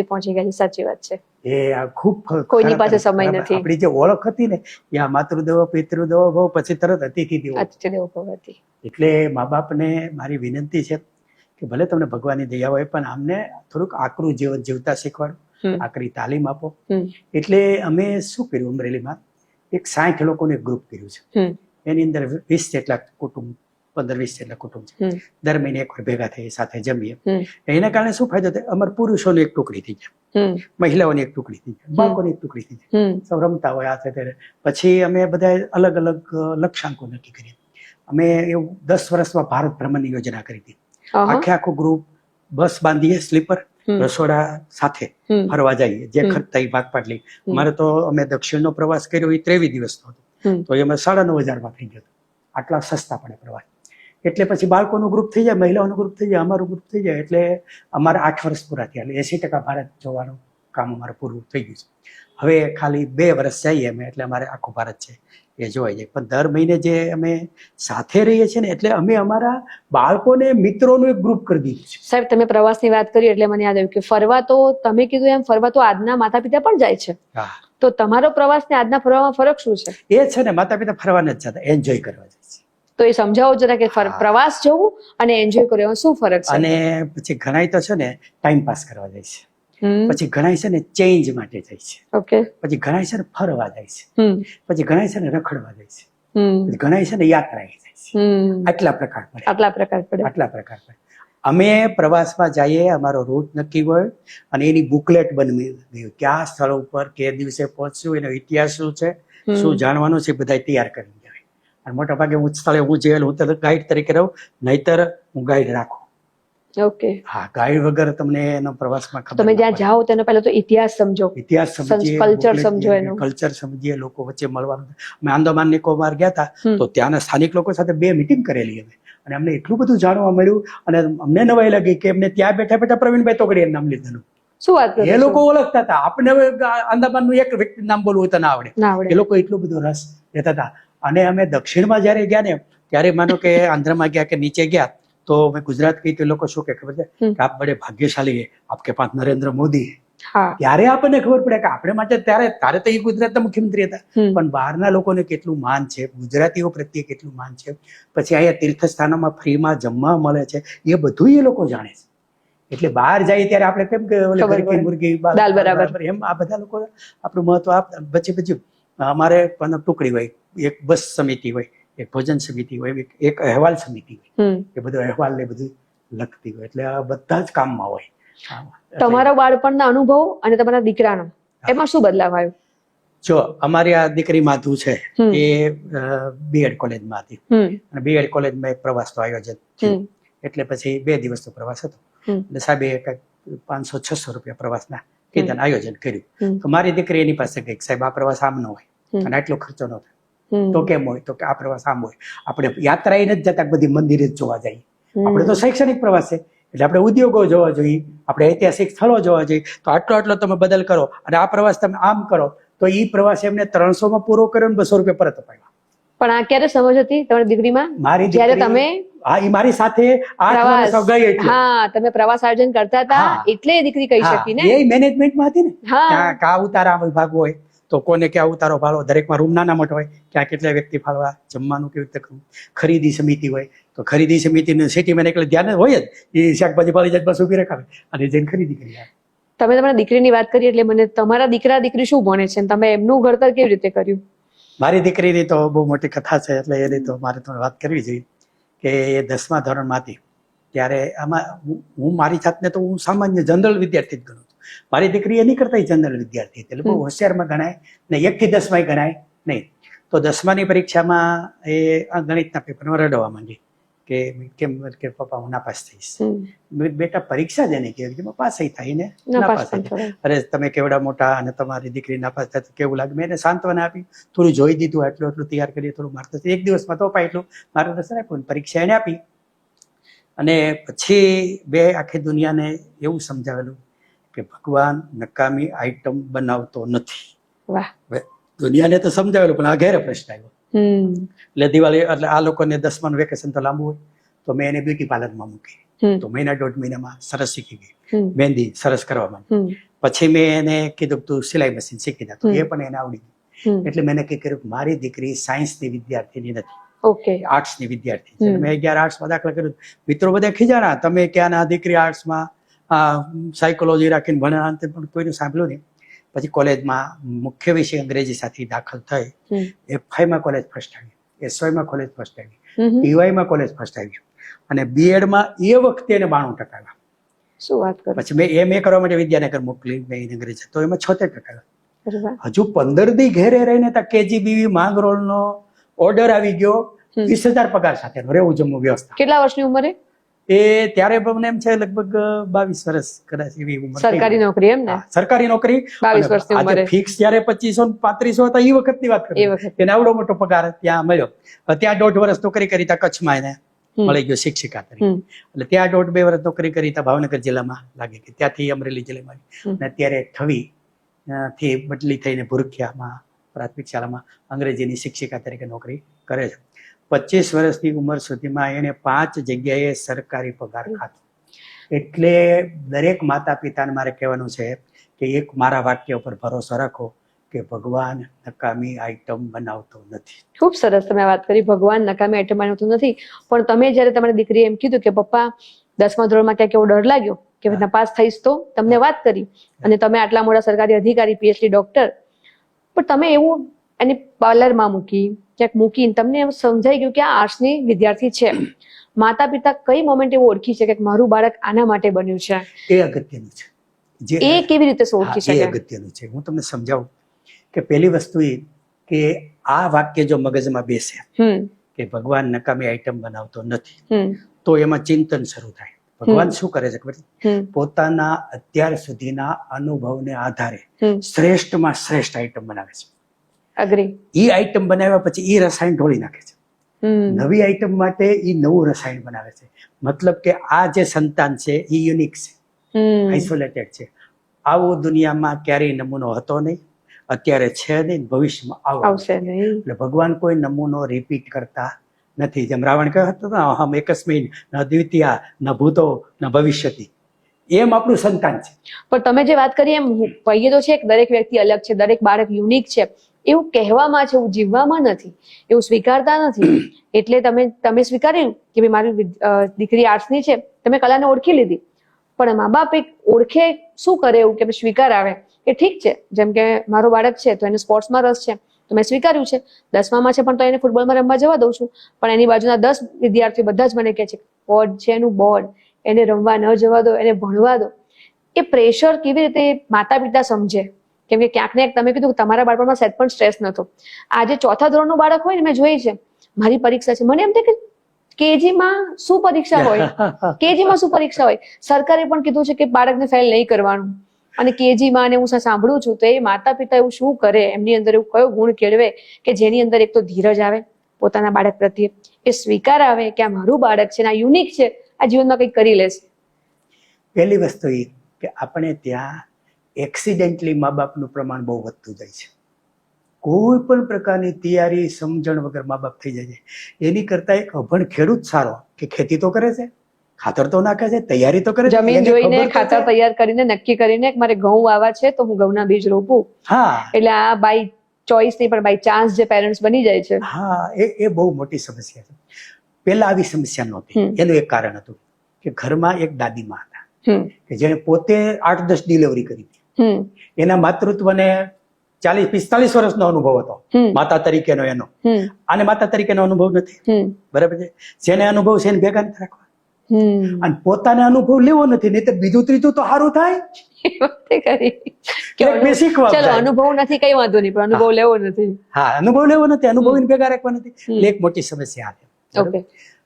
પહોંચી ગયા. સાચી વાત છે. એ ખૂબ કોઈની પાસે સમય નથી. આપણી જે ઓળખ હતી ને, એ માતૃદેવો પિતૃદેવો ભવ, પછી તરત અતિથિ દેવો ભવ હતી. એટલે મા બાપને મારી વિનંતી છે કે ભલે તમને ભગવાનની દયા હોય, પણ આમને થોડુંક આકરું જીવન જીવતા શીખવાડો, આકરી તાલીમ આપો. એટલે અમે શું કર્યું, અમરેલીમાં એક 60 લોકોનું એક ગ્રુપ કર્યું છે. એની અંદર 20 જેટલા કુટુંબ, 15-20 જેટલા કુટુંબ છે. દર મહિને એકવાર ભેગા થઈ સાથે જમીએ. એના કારણે શું ફાયદો થાય? અમારા પુરુષોની એક ટુકડી થઈ જાય, મહિલાઓની એક ટુકડી થઈ જાય, બાળકોની એક ટુકડી થઈ જાય, સૌ રમતા હોય આ સાથે. પછી અમે બધા અલગ અલગ લક્ષ્યાંકો નક્કી કરીએ. અમે એવું 10 વર્ષમાં ભારત ભ્રમણની યોજના કરી હતી. આખું ગ્રુપ બસ બાંધીએ, સ્લીપર, રસોડા સાથે ફરવા જઈએ, જે ખર્ચ થાય ભાગ પાડલી. અમારે તો અમે દક્ષિણનો પ્રવાસ કર્યો એ 23 દિવસનો હતો, તો એમાં 9,500 થઈ ગયો. આટલા સસ્તા પડે પ્રવાસ. એટલે પછી બાળકોનું ગ્રુપ થઈ જાય, મહિલાઓનું ગ્રુપ થઈ જાય, અમારું ગ્રુપ થઈ જાય. એટલે અમારે 8 વર્ષ પૂરા થયા, એટલે 80% ભારત જોવાનું કામ અમારે પૂરું થઈ ગયું છે. હવે ખાલી 2 વર્ષ જઈએ અમે, એટલે અમારે આખું ભારત છે એ જોવાઈ જાય. પણ દર મહિને જે અમે સાથે રહીએ છીએ ને એટલે અમે અમારા બાળકોને મિત્રોનું એક ગ્રુપ કરી દીધું છે. સાહેબ, તમે પ્રવાસની વાત કરી એટલે મને યાદ આવ્યું કે ફરવા તો તમે કીધું એમ ફરવા તો આજના માતા પિતા પણ જાય છે. હા, તો તમારો પ્રવાસ ને આજના ફરવામાં ફરક શું છે? એ છે ને માતા પિતા ફરવા નથી જતા, એન્જોય કરવા જાય છે. તો એ સમજાવો જરા કે પ્રવાસ જવું અને એન્જોય કરવું એમાં શું ફરક છે? અને પછી ઘણાય તો છે ને ટાઈમ પાસ કરવા જાય છે, પછી ઘણાય છે ને ચેન્જ માટે જાય છે, ઓકે, પછી ઘણાય છે ને ફરવા જાય છે, પછી ઘણાય છે ને રખડવા જાય છે, હમ પછી ઘણાય છે ને યાત્રાએ જાય છે. હમ આટલા પ્રકાર પડે, આટલા પ્રકાર પડે. આટલા પ્રકાર પડે. અમે પ્રવાસમાં જઈએ, અમારો રૂટ નક્કી હોય અને એની બુકલેટ બનવી હોય, કયા સ્થળ ઉપર કે દિવસે પહોંચ્યું, એનો ઇતિહાસ શું છે, શું જાણવાનું છે, બધા તૈયાર કરી દેવાય. અને મોટા ભાગે હું સ્થળે હું જેલ હું તો ગાઈડ તરીકે રહું, નહીતર હું ગાઈડ રાખું. ઓકે, હા, ગાઈડ વગર તમને એનો પ્રવાસમાં ખબર તમે ના જ્યાં પડે. જાઓ તેનો પહેલા તો ઇતિહાસ સમજો, ઇતિહાસ સમજીએ, કલ્ચર સમજો એનું. કલ્ચર સમજીએ, લોકો વચ્ચે મળવાનું. અમે આંદામાન નિકોબાર ગયા હતા તો ત્યાંના સ્થાનિક લોકો સાથે 2 મીટિંગ કરેલી અમે, અને અમને એટલું બધું જાણવા મળ્યું અને અમને નવાઈ લાગી કે એમને ત્યાં બેઠા બેઠા પ્રવીણભાઈ તોગડિયા નામ લીધેલું. શું વાત કરો એ લોકો ઓળખતા હતા, આપણે હવે આંદામાનનું એક વ્યક્તિ નામ બોલવું તો ના આવડે. ના આવડે. એ લોકો એટલો બધો રસ લેતા હતા. અને અમે દક્ષિણમાં જયારે ગયા ને ત્યારે માનો કે આંધ્રમાં ગયા કે નીચે ગયા તો મેં ગુજરાત કહી તો લોકો શું કે ખબર છે કે આપ બડે ભાગ્યશાળી હે, આપકે પાસ નરેન્દ્ર મોદી હે. હા, ત્યારે આપણને ખબર પડે કે આપણે માટે તારે તો એ ગુજરાતના મુખ્યમંત્રી હતા, પણ બહારના લોકોને કેટલું માન છે, ગુજરાતીઓ પ્રત્યે કેટલું માન છે. પછી અહીંયા તીર્થસ્થાનોમાં ફ્રીમાં જમવા મળે છે, એ બધું એ લોકો જાણે છે. એટલે બહાર જાય ત્યારે આપણે કેમ કે ઘરકી મુર્ગી દાલ બરાબર એમ આ બધા લોકો આપણું મહત્વ આપ. પછી અમારે પણ ટુકડી હોય, એક બસ સમિતિ હોય, એક ભોજન સમિતિ હોય, એક અહેવાલ સમિતિ હોય, એ બધો અહેવાલ ને બધું લખતી હોય. એટલે આ બધા જ કામમાં હોય. તમારા બાળપણના અનુભવ અને તમારા દીકરાનો એમાં શું બદલાવ આવ્યો? જો અમારી આ દીકરી માધુ છે એ બીએડ કોલેજમાં હતી, અને બીએડ કોલેજમાં એક પ્રવાસનું આયોજન થયું. એટલે પછી 2 દિવસનો પ્રવાસ હતો, એટલે સાહેબે 500-600 રૂપિયા પ્રવાસના કીધા, આયોજન કર્યું. તો મારી દીકરી એની પાસે ગઈ, સાહેબ આ પ્રવાસ આમ ન હોય અને આટલો ખર્ચો ન થાય. તો કેમ હોય? તો કે આ પ્રવાસ આમ હોય, આપણે યાત્રાએ નથી જતા, બધી મંદિરે જ જોવા જઈએ. આપણે તો શૈક્ષણિક પ્રવાસ છે એટલે આપણે ઉદ્યોગો જોવા જોઈએ, આપણે ઐતિહાસિક સ્થળો જોવા જોઈએ. તો આટલો તમે બદલ કરો અને આ પ્રવાસ તમે આમ કરો, તો એ પ્રવાસ એમને 300માં પૂરો કર્યો ને 200 રૂપિયા પરત અપાવ્યા. પણ આ ક્યારે સમજ હતી તમારી દીકરીમાં? મારી જ્યારે તમે હા, એ મારી સાથે 8 વર્ષ ગઈ એટલે. હા, તમે પ્રવાસ આયોજન કરતા હતા એટલે એ દીકરી કહી શકી ને. એ મેનેજમેન્ટમાં હતી ને, ત્યાં કા ઉતારા વિભાગ હોય તો કોને ક્યાં ઉતારો ફાળવો, દરેકમાં રૂમ નાના મોટા હોય, ક્યાં કેટલા વ્યક્તિ ફાળવા, જમવાનું કેવી રીતે કરવું. ખરીદી સમિતિ હોય તો ખરીદી સમિતિનું સિટીમાં એટલે ધ્યાન હોય જ, એ શાકભાજી પાલી જાય બસ ઉભી રખાવે અને જઈને ખરીદી કરી આવે. તમે તમારા દીકરીની વાત કરી એટલે મને તમારા દીકરા દીકરી શું ભણે છે, તમે એમનું ઘડતર કેવી રીતે કર્યું? મારી દીકરીની તો બહુ મોટી કથા છે, એટલે એની તો મારે તો વાત કરવી જોઈએ કે એ 10મા ધોરણમાં હતી ત્યારે આમાં હું મારી જાતને તો હું સામાન્ય જનરલ વિદ્યાર્થી જ ગણું છું. મારી દીકરી એની કરતા જનરલ વિદ્યાર્થી હતી, એટલે બહુ હોશિયારમાં ગણાય ને, 1 થી 10માં ગણાય નહીં. તો 10માની પરીક્ષામાં એ ગણિતના પેપરમાં રડવા માંડી કે કેમ કે પપ્પા હું નાપાસ થઈશ. બેટા પરીક્ષા જ એને કહેવાય, પાસ થાય ને નાપાસ થાય. અરે તમે કેવડા મોટા અને તમારી દીકરી નાપાસ થાય કેવું લાગે. મેં એને સાંત્વના આપી, થોડું જોઈ દીધું, એટલું તૈયાર કરીએ, થોડું મારતો 1 દિવસમાં તો અપાય એટલું માર્ગદર્શન આપ્યું, પરીક્ષા એને આપી. અને પછી આખી દુનિયાને એવું સમજાવેલું કે ભગવાન નકામી આઈટમ બનાવતો નથી. વાહ, દુનિયાને તો સમજાવેલું, પણ આ ઘેરે પ્રશ્ન આવ્યો. એટલે દિવાળી એટલે આ લોકોને 10માનું વેકેશન તો લાંબુ હોય, તો મેં એને બ્યુટી પાર્લરમાં મૂકી. તો 1.5 મહિનામાં સરસ શીખી ગઈ, મહેંદી સરસ કરવા માંડી. પછી મેં એને કીધું તું સિલાઈ મશીન શીખી દે, તો એ પણ એને આવડી ગયું. એટલે મેં નક્કી કર્યું કે મારી દીકરી સાયન્સની વિદ્યાર્થીની નથી, ઓકે, આર્ટ્સની વિદ્યાર્થી છે. મેં 11 આર્ટ્સમાં દાખલા કર્યું. મિત્રો બધા ખીજાણા, તમે ક્યાં ના દીકરી આર્ટ્સમાં સાયકોલોજી રાખીને ભણ્યા, પણ કોઈનું સાંભળ્યું નહીં. પછી કોલેજમાં મુખ્ય વિષય અંગ્રેજી સાથે દાખલ થઈ. F5માં કોલેજ ફર્સ્ટ આવી, SYમાં કોલેજ ફર્સ્ટ આવી, TYમાં કોલેજ ફર્સ્ટ આવી, અને બીએડમાં એ વખતે એને 92% આવ્યા. શું વાત કરો. પછી મેં MA કરવા માટે વિદ્યાનગર મોકલી, મેં અંગ્રેજી, તો એમાં 76% આવ્યા. હજુ 15 દી ઘેરે રહીને KGBV માંગરોળનો ઓર્ડર આવી ગયો, 20,000 પગાર સાથે, રહેવું જમવું વ્યવસ્થા. કેટલા વર્ષની ઉંમરે? એ ત્યારે મને એમ છે લગભગ 22 વર્ષ કદાચ એવી ઉંમર. સરકારી નોકરી એમ ને? સરકારી નોકરી 22 વર્ષની ઉંમરે. ફિક્સ જયારે 2500-3500 હતા એ વખતની વાત કરું, એને આવડો મોટો પગાર ત્યાં મળ્યો. ત્યાં 1.5 વર્ષ નોકરી કરી તા કચ્છમાં, એને મળી ગયો શિક્ષિકા તરીકે. એટલે ત્યાં 1.5-2 વર્ષ નોકરી કરી તા ભાવનગર જિલ્લામાં લાગી ગઈ, ત્યાંથી અમરેલી જિલ્લામાં, અને અત્યારે થવી થી બદલી થઈને ભૂરખિયામાં પ્રાથમિક શાળામાં અંગ્રેજીની શિક્ષિકા તરીકે નોકરી કરે છે. 25 વર્ષની ઉંમર સુધીમાં એને 5 જગ્યાએ સરકારી પગાર ખાતો. એટલે દરેક માતા પિતાને મારે કહેવાનું છે કે એક મારા વાક્ય ઉપર ભરોસો રાખો કે ભગવાન નકામી આઈટમ બનાવતો નથી. ખૂબ સરસ તમે વાત કરી, ભગવાન નકામી આઈટમ બનાવતું નથી. પણ તમે જ્યારે તમારી દીકરીએ એમ કીધું કે પપ્પા 10મા ધોરણમાં ક્યાંક એવો ડર લાગ્યો કે નપાસ થઈશ તો તમને વાત કરી, અને તમે આટલા મોટા સરકારી અધિકારી, પીએચડી ડોક્ટર, પણ તમે એવું એની પાર્લરમાં ક્યાંક મૂકીને તમને એમ સમજાઈ ગયું કે આ આર્ટ્સની વિદ્યાર્થી છે. માતા પિતા કઈ મોમેન્ટ એવું ઓળખી શકે કે મારું બાળક આના માટે બન્યું છે? એ અગત્યનું છે. એ કેવી રીતે ઓળખી શકે? એ અગત્યનું છે. હું તમને સમજાવું કે પહેલી વસ્તુ એ કે આ વાક્ય જો મગજમાં બેસે કે ભગવાન નકામી આઈટમ બનાવતો નથી, તો એમાં ચિંતન શરૂ થાય. ભગવાન શું કરે છે ખબર છે? પોતાના અત્યાર સુધીના અનુભવને આધારે શ્રેષ્ઠમાં શ્રેષ્ઠ આઈટમ બનાવે છે. અગ્રી. એ આઈટમ બનાવ્યા પછી એ રસાયણ ઢોળી નાખે છે. નવી આઈટમ માટે એ નવું રસાયણ બનાવે છે. મતલબ કે આ જે સંતાન છે એ યુનિક છે, આઇસોલેટેડ છે. આવો દુનિયામાં ક્યારેય નમૂનો હતો નહીં, અત્યારે છે નહીં, ભવિષ્યમાં આવશે નહીં. એટલે ભગવાન કોઈ નમૂનો રિપીટ કરતા નથી. જેમ રાવણ કહેતો હતો અહમ એકસ્મિન ન દ્વિતીયા ન ભૂતો ન ભવિષ્યતિ, એમ આપણું સંતાન છે. પણ તમે જે વાત કરી એમ કહીએ તો છે કે દરેક વ્યક્તિ અલગ છે, દરેક બાળક યુનિક છે. એવું કહેવામાં છે, એવું જીવવામાં નથી, એવું સ્વીકારતા નથી. એટલે તમે સ્વીકાર્યું કે ભાઈ મારી દીકરી આર્ટ્સની છે, તમે કલાને ઓળખી લીધી. પણ મા બાપ એક ઓળખે શું કરે એવું કે સ્વીકાર આવે કે ઠીક છે, જેમ કે મારો બાળક છે તો એને સ્પોર્ટ્સમાં રસ છે તો મેં સ્વીકાર્યું છે, 10મામાં છે પણ તો એને ફૂટબોલમાં રમવા જવા દઉં છું. પણ એની બાજુના 10 વિદ્યાર્થીઓ બધા જ મને કહે છે બોર્ડ છે એનું બોર્ડ, એને રમવા ન જવા દો, એને ભણવા દો. એ પ્રેશર કેવી રીતે માતા પિતા સમજે? કેમ કે ક્યાંક ને તમારે કીધું કે તમારા બાળપણમાં સેટ પણ સ્ટ્રેસ નતો. આજે 4થા ધોરણનું બાળક હોય ને, મેં જોઈ છે, મારી પરીક્ષા છે, મને એમ થાય કે કેજીમાં શું પરીક્ષા હોય? કેજીમાં શું પરીક્ષા હોય? સરકારે પણ કીધું છે કે બાળકને ફેલ નહીં કરવાનું, અને કેજીમાં ને હું સાંભળું છું તો એ માતા પિતા એવું શું કરે, એમની અંદર એવું કયો ગુણ કેળવે કે જેની અંદર એક તો ધીરજ આવે પોતાના બાળક પ્રત્યે, એ સ્વીકાર આવે કે આ મારું બાળક છે, આ યુનિક છે, આ જીવનમાં કંઈક કરી લેશે. પહેલી વસ્તુ એ કે આપણે ત્યાં એક્સિડેન્ટલી મા બાપનું પ્રમાણ બહુ વધતું જાય છે. કોઈ પણ પ્રકારની તૈયારી સમજણ વગર મા બાપ થઈ જાય છે. એની કરતા એક અભણ ખેડૂત સારો કે ખેતી તો કરે છે, ખાતર તો નાખે છે, તૈયારી તો કરે છે, જમીન જોઈને ખાતર તૈયાર કરીને નક્કી કરીને મારે ઘઉં વાવા છે તો હું ઘઉંના બીજ રોપું. હા, એટલે આ બાય ચોઈસ નહીં પણ બાય ચાન્સ જે પેરેન્ટ્સ બની જાય છે. હા, એ બહુ મોટી સમસ્યા છે. પહેલા આવી સમસ્યા નહોતી. એનું એક કારણ હતું કે ઘરમાં એક દાદીમાં હતા કે જેને પોતે 8-10 ડિલિવરી કરી હતી. એના માતૃત્વને 40-45 વર્ષનો અનુભવ હતો માતા તરીકેનો એનો, અને માતા તરીકેનો અનુભવ નથી. બરાબર છે? જેને અનુભવ છે એને ભેગા નથી રાખવા, અને પોતાને અનુભવ લેવો નથી, નહીં તો બીજું ત્રીજું તો સારું થાય. અનુભવ નથી કઈ વાંધો નહીં, પણ અનુભવ લેવો નથી. હા, અનુભવ લેવો નથી, અનુભવીને ભેગા રાખવા નથી, એટલે એક મોટી સમસ્યા છે.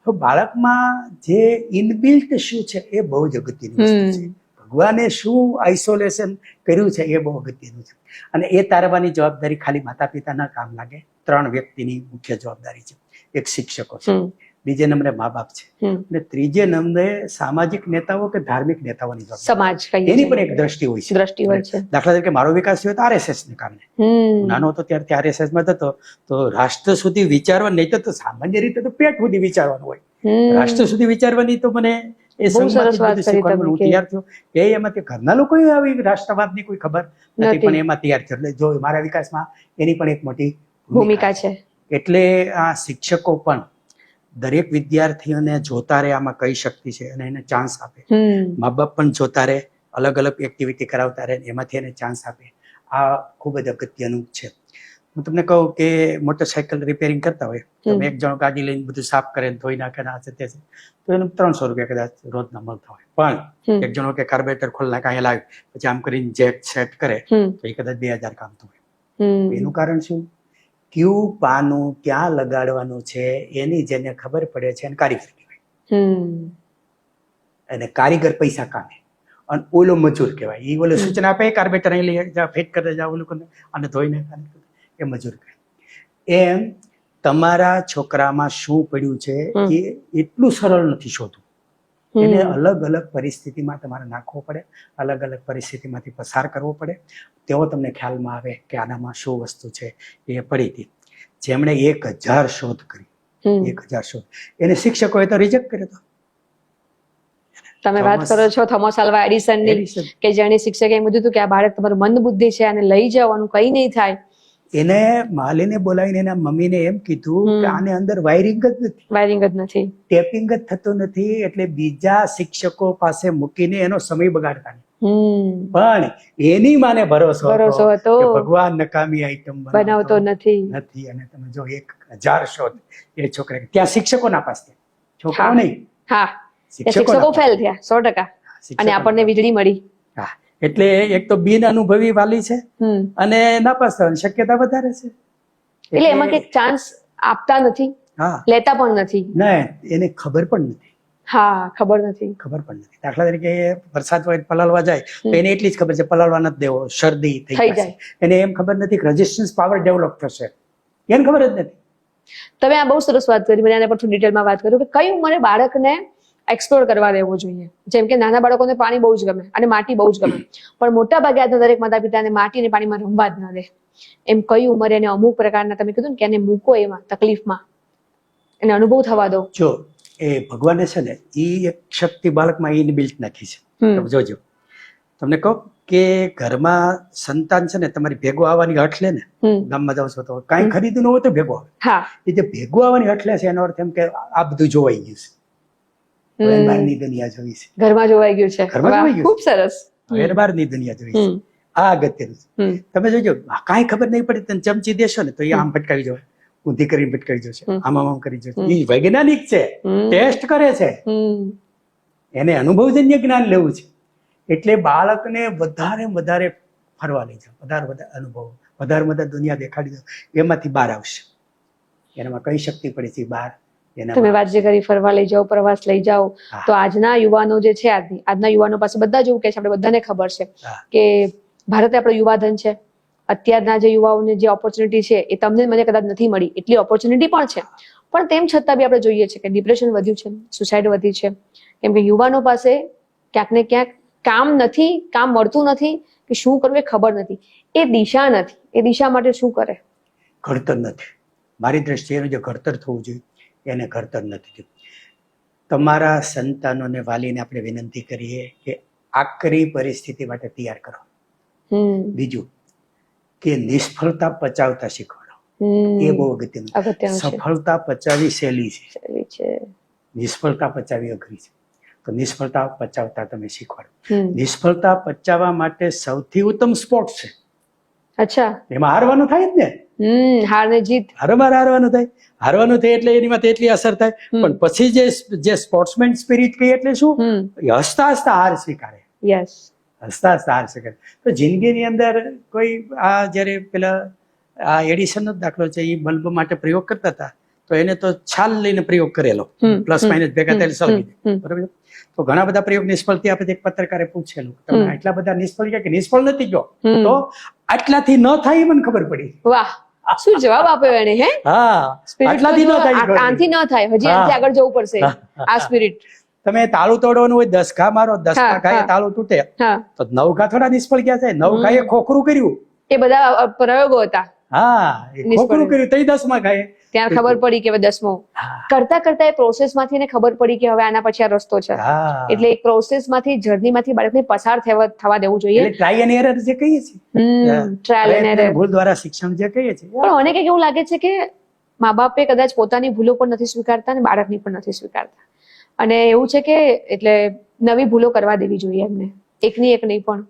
તો બાળકમાં જે ઇનબિલ્ટ શું છે એ બહુ જ અગત્યની વસ્તુ છે. ભગવાને શું આઇસોલેશન કર્યું છે એ બહુ અગત્યનું છે. અને એ તારવાની જવાબદારી ખાલી માતા પિતાના કામ લાગે. 3 વ્યક્તિની મુખ્ય જવાબદારી છે. એક શિક્ષકો છે, બીજે નંબરે મા બાપ છે, અને ત્રીજે નંબરે સામાજિક નેતાઓ કે ધાર્મિક નેતાઓની સમાજ એની પણ એક દ્રષ્ટિ હોય છે. દાખલા તરીકે મારો વિકાસ થયો તો RSS ને કારણે. નાનો હતો ત્યારથી RSS માં થતો તો રાષ્ટ્ર સુધી વિચારવા, નહીં તો સામાન્ય રીતે તો પેટ સુધી વિચારવાનું હોય, રાષ્ટ્ર સુધી વિચારવાની તો મને એ હું તૈયાર થયો. એમાંથી ઘરના લોકો આવી રાષ્ટ્રવાદની કોઈ ખબર નથી, પણ એમાં તૈયાર થયો. એટલે જો મારા વિકાસમાં એની પણ એક મોટી ભૂમિકા છે. એટલે આ શિક્ષકો પણ દરેક વિદ્યાર્થીઓને જોતા રહે આમાં કઈ શક્તિ છે અને એને ચાન્સ આપે. મા બાપ પણ જોતા રહે, અલગ અલગ એક્ટિવિટી કરાવતા રહે, એમાંથી એને ચાન્સ આપે. આ ખૂબ જ અગત્યનું છે. હું તમને કહું કે મોટરસાયકલ રિપેરિંગ કરતા હોય તો એક જણો ગાડી લઈને બધું સાફ કરે, ધોઈ નાખે, આ છે તે છે, તો એનું 300 રૂપિયા કદાચ રોજના મળતા હોય. પણ એક જણો કે કાર્બોરેટર ખોલ નાખે, અહીંયા લાવે, પછી આમ કરીને જેક સેટ કરે તો એ કદાચ 2000 કામતું હોય. એનું કારણ શું? કયું પાનું ક્યાં લગાડવાનું છે એની જેને ખબર પડે છે એને કારીગર કહેવાય. અને કારીગર પૈસા કામે, અને ઓલો મજૂર કહેવાય. એ ઓલો સૂચના આપે, કાર્બેટર અહીં લઈ જા, ફિટ કરી જા, ઓલું અને ધોઈને એ મજૂર કહેવાય. એમ તમારા છોકરામાં શું પડ્યું છે એ એટલું સરળ નથી શોધવું. એને અલગ અલગ પરિસ્થિતિમાં તમારે નાખવો પડે, અલગ અલગ પરિસ્થિતિમાંથી પસાર કરવો પડે, તેવો તમને ખ્યાલમાં આવે કે આનામાં શું વસ્તુ છે. એ પડી હતી જેમણે 1000 શોધ કરી, 1000 શોધ, એને શિક્ષકોએ તો રિજેક્ટ કર્યો હતો. તમે વાત કરો છો થોમસ આલ્વા એડિસનની, કે જેણે શિક્ષકે એમ કીધું હતું કે આ બાળક તમારું મંદ બુદ્ધિ છે, આને લઈ જવાનું કઈ નહીં થાય. એને માલીને બોલાવીને એના મમ્મીને એમ કીધું કે આને અંદર વાયરિંગ જ નથી, ટેપિંગ જ થતું નથી, એટલે બીજા શિક્ષકો પાસે મૂકીને એનો સમય બગાડતા નહીં. પણ એની માને ભરોસો હતો કે ભગવાન નકામી આઈટમ બનાવતો નથી. અને તમે જો 1000 શોધ એ છોકરા, ત્યાં શિક્ષકો નાપાસ થયા, છોકરાઓ નહીં. શિક્ષકો ફેલ થયા 100%, અને આપણને વીજળી મળી. એટલે એક તો બિન અનુભવી વાલી છે અને નાપાસ થવાની શક્યતા વધારે છે. એટલે એમાં કઈ ચાન્સ આપતા નથી, લેતા પણ નથી. ના, એને ખબર પણ નથી. ખબર નથી. દાખલા તરીકે વરસાદ હોય પલાળવા જાય તો એને એટલી જ ખબર છે પલાળવા નથી દેવો, શરદી થઈ જાય. એને એમ ખબર નથી કે રેઝિસ્ટન્સ પાવર ડેવલપ થશે, એને ખબર જ નથી. તમે આ બહુ સરસ વાત કરી, મને આના પર થોડી ડિટેલમાં વાત કરું કે કઈ ઉંમરે બાળકને એક્સપ્લોર કરવા દેવું જોઈએ. જેમ કે નાના બાળકોને પાણી બહુ જ ગમે અને માટી બહુ જ ગમે, પણ મોટા ભાગે આજના દરેક માતા પિતાને માટી અને પાણીમાં રમવા જ ન દે. એમ કઈ ઉંમરે એને અમુક પ્રકારના, તમે કીધું ને કે એને મૂકો એમાં તકલીફમાં, એને અનુભવ થવા દો. જો એ ભગવાને છે ને એ એક શક્તિ બાળકમાં ઇનબિલ્ટ નાખી છે. તમે જોજો, તમને કહું કે ઘરમાં સંતાન છે ને તમારી ભેગો આવવાની હઠ લે ને, ગામમાં જાવ છો તો કાંઈ ખરીદવું ન હોય તો ભેગો આવે. એ જે ભેગો આવવાની હઠ લે છે એનો અર્થ એમ કે આ બધું જોવાઈ ગયું છે, બહારની દુનિયા જોઈ છે, ઘરમાં જોવાઈ ગયું છે. ખૂબ સરસ. બહારની દુનિયા જોઈ છે, આ અગત્યનું છે. તમે જોજો કાંઈ ખબર નહીં પડે તમે ચમચી દેશો ને તો એ આમ ભટકાવી જશે, ઊંધી કરીને ભટકાવી જશે, આમ કરી જશે. એ વૈજ્ઞાનિક છે, ટેસ્ટ કરે છે, એને અનુભવજન્ય જ્ઞાન લેવું છે. એટલે બાળકને વધારે ફરવા લઈ જાઓ, વધારે અનુભવ, વધારે દુનિયા દેખાડી દો, એમાંથી બહાર આવશે. એનામાં કઈ શક્તિ પડે છે બહાર. તમે વાત જે કરી ફરવા લઈ જાઓ, પ્રવાસ લઈ જાઓ, તો આજના યુવાનો જે છે, આજના યુવાનો પાસે બધા જ એવું કહે છે, આપણે બધાને ખબર છે કે ભારત આપણો યુવાધન છે. અત્યારના જે યુવાઓને જે ઓપોર્ચ્યુનિટી છે એ તમને મને કદાચ નથી મળી, એટલી ઓપોર્ચ્યુનિટી પણ છે, પણ તેમ છતાં બી આપણે જોઈએ છે કે ડિપ્રેશન વધ્યું છે, સુસાઇડ વધી છે, કેમ કે યુવાનો પાસે ક્યાંક ને ક્યાંક કામ નથી, કામ મળતું નથી, કે શું કરવું એ ખબર નથી, એ દિશા નથી. એ દિશા માટે શું કરે? ઘડતર નથી. મારી દ્રષ્ટિએ જે ઘડતર થવું જોઈએ એને ઘડતર નથી. તમારા સંતાનોને, વાલીને આપણે વિનંતી કરીએ કે આકરી પરિસ્થિતિ માટે તૈયાર કરો. બીજું કે નિષ્ફળતા પચાવતા શીખવાડો, એ બહુ અગત્યનું. સફળતા પચાવી સહેલી છે, નિષ્ફળતા પચાવી અઘરી છે. તો નિષ્ફળતા પચાવતા તમે શીખવાડો. નિષ્ફળતા પચાવવા માટે સૌથી ઉત્તમ સ્પોર્ટ છે. અચ્છા, એમાં હારવાનું થાય જ ને. હાર ને જીત, હારવાનું થાય એટલે એની માં એટલી અસર થાય. પણ પછી જે સ્પોર્ટ્સમેન સ્પિરિટ કહીએ એટલે શું, હસતા હસતા હાર સ્વીકારે. હસતા હસતા હાર સ્વીકારે. તો જિંદગીની અંદર કોઈ આ જયારે પેલા આ એડિસનનો દાખલો છે, એ બલ્બ માટે પ્રયોગ કરતા હતા તો એને તો છાલ લઈને પ્રયોગ કરેલો, પ્લસ માઇનસ ભેગા થયેલ સળગી. બરાબર. તો ઘણા બધા પ્રયોગ નિષ્ફળ થયા. આપણે એક પત્રકારે પૂછેલું તમે આટલા બધા નિષ્ફળ ગયા કે નિષ્ફળ નથી ગયો, તો આટલાથી ન થાય મને ખબર પડી. વાહ, શું જવાબ આપ્યો એને. હે, આટલાથી ન થાય, આનાથી ન થાય, હજી આનાથી આગળ જવું પડશે. આ સ્પિરિટ. તમે તાળું તોડવાનું હોય, 10 ઘા મારો, 10 ઘાએ તાળું તૂટે, તો 9 ઘા થોડા નિષ્ફળ ગયા છે. 9 ઘાએ ખોખરું કર્યું. એ બધા પ્રયોગો હતા. ખોખરું કર્યું તઈ 10મા ઘાએ ત્યાં ખબર પડી કે 10મો કરતા કરતા એ પ્રોસેસ માંથી ખબર પડી કે હવે આના પછી આ રસ્તો છે. એટલે એક પ્રોસેસ માંથી, જર્ની માંથી બાળકને પસાર થવા દેવું જોઈએ. ટ્રાય એન્ડ એરર જે કહીએ છીએ, ટ્રાયલ એન્ડ એરર, ભૂલ દ્વારા શિક્ષણ જે કહીએ છીએ. પણ મને કંઈક એવું લાગે છે કે મા બાપે કદાચ પોતાની ભૂલો પણ નથી સ્વીકારતા અને બાળકની પણ નથી સ્વીકારતા. અને એવું છે કે એટલે નવી ભૂલો કરવા દેવી જોઈએ એમને, એકની એક નહીં. પણ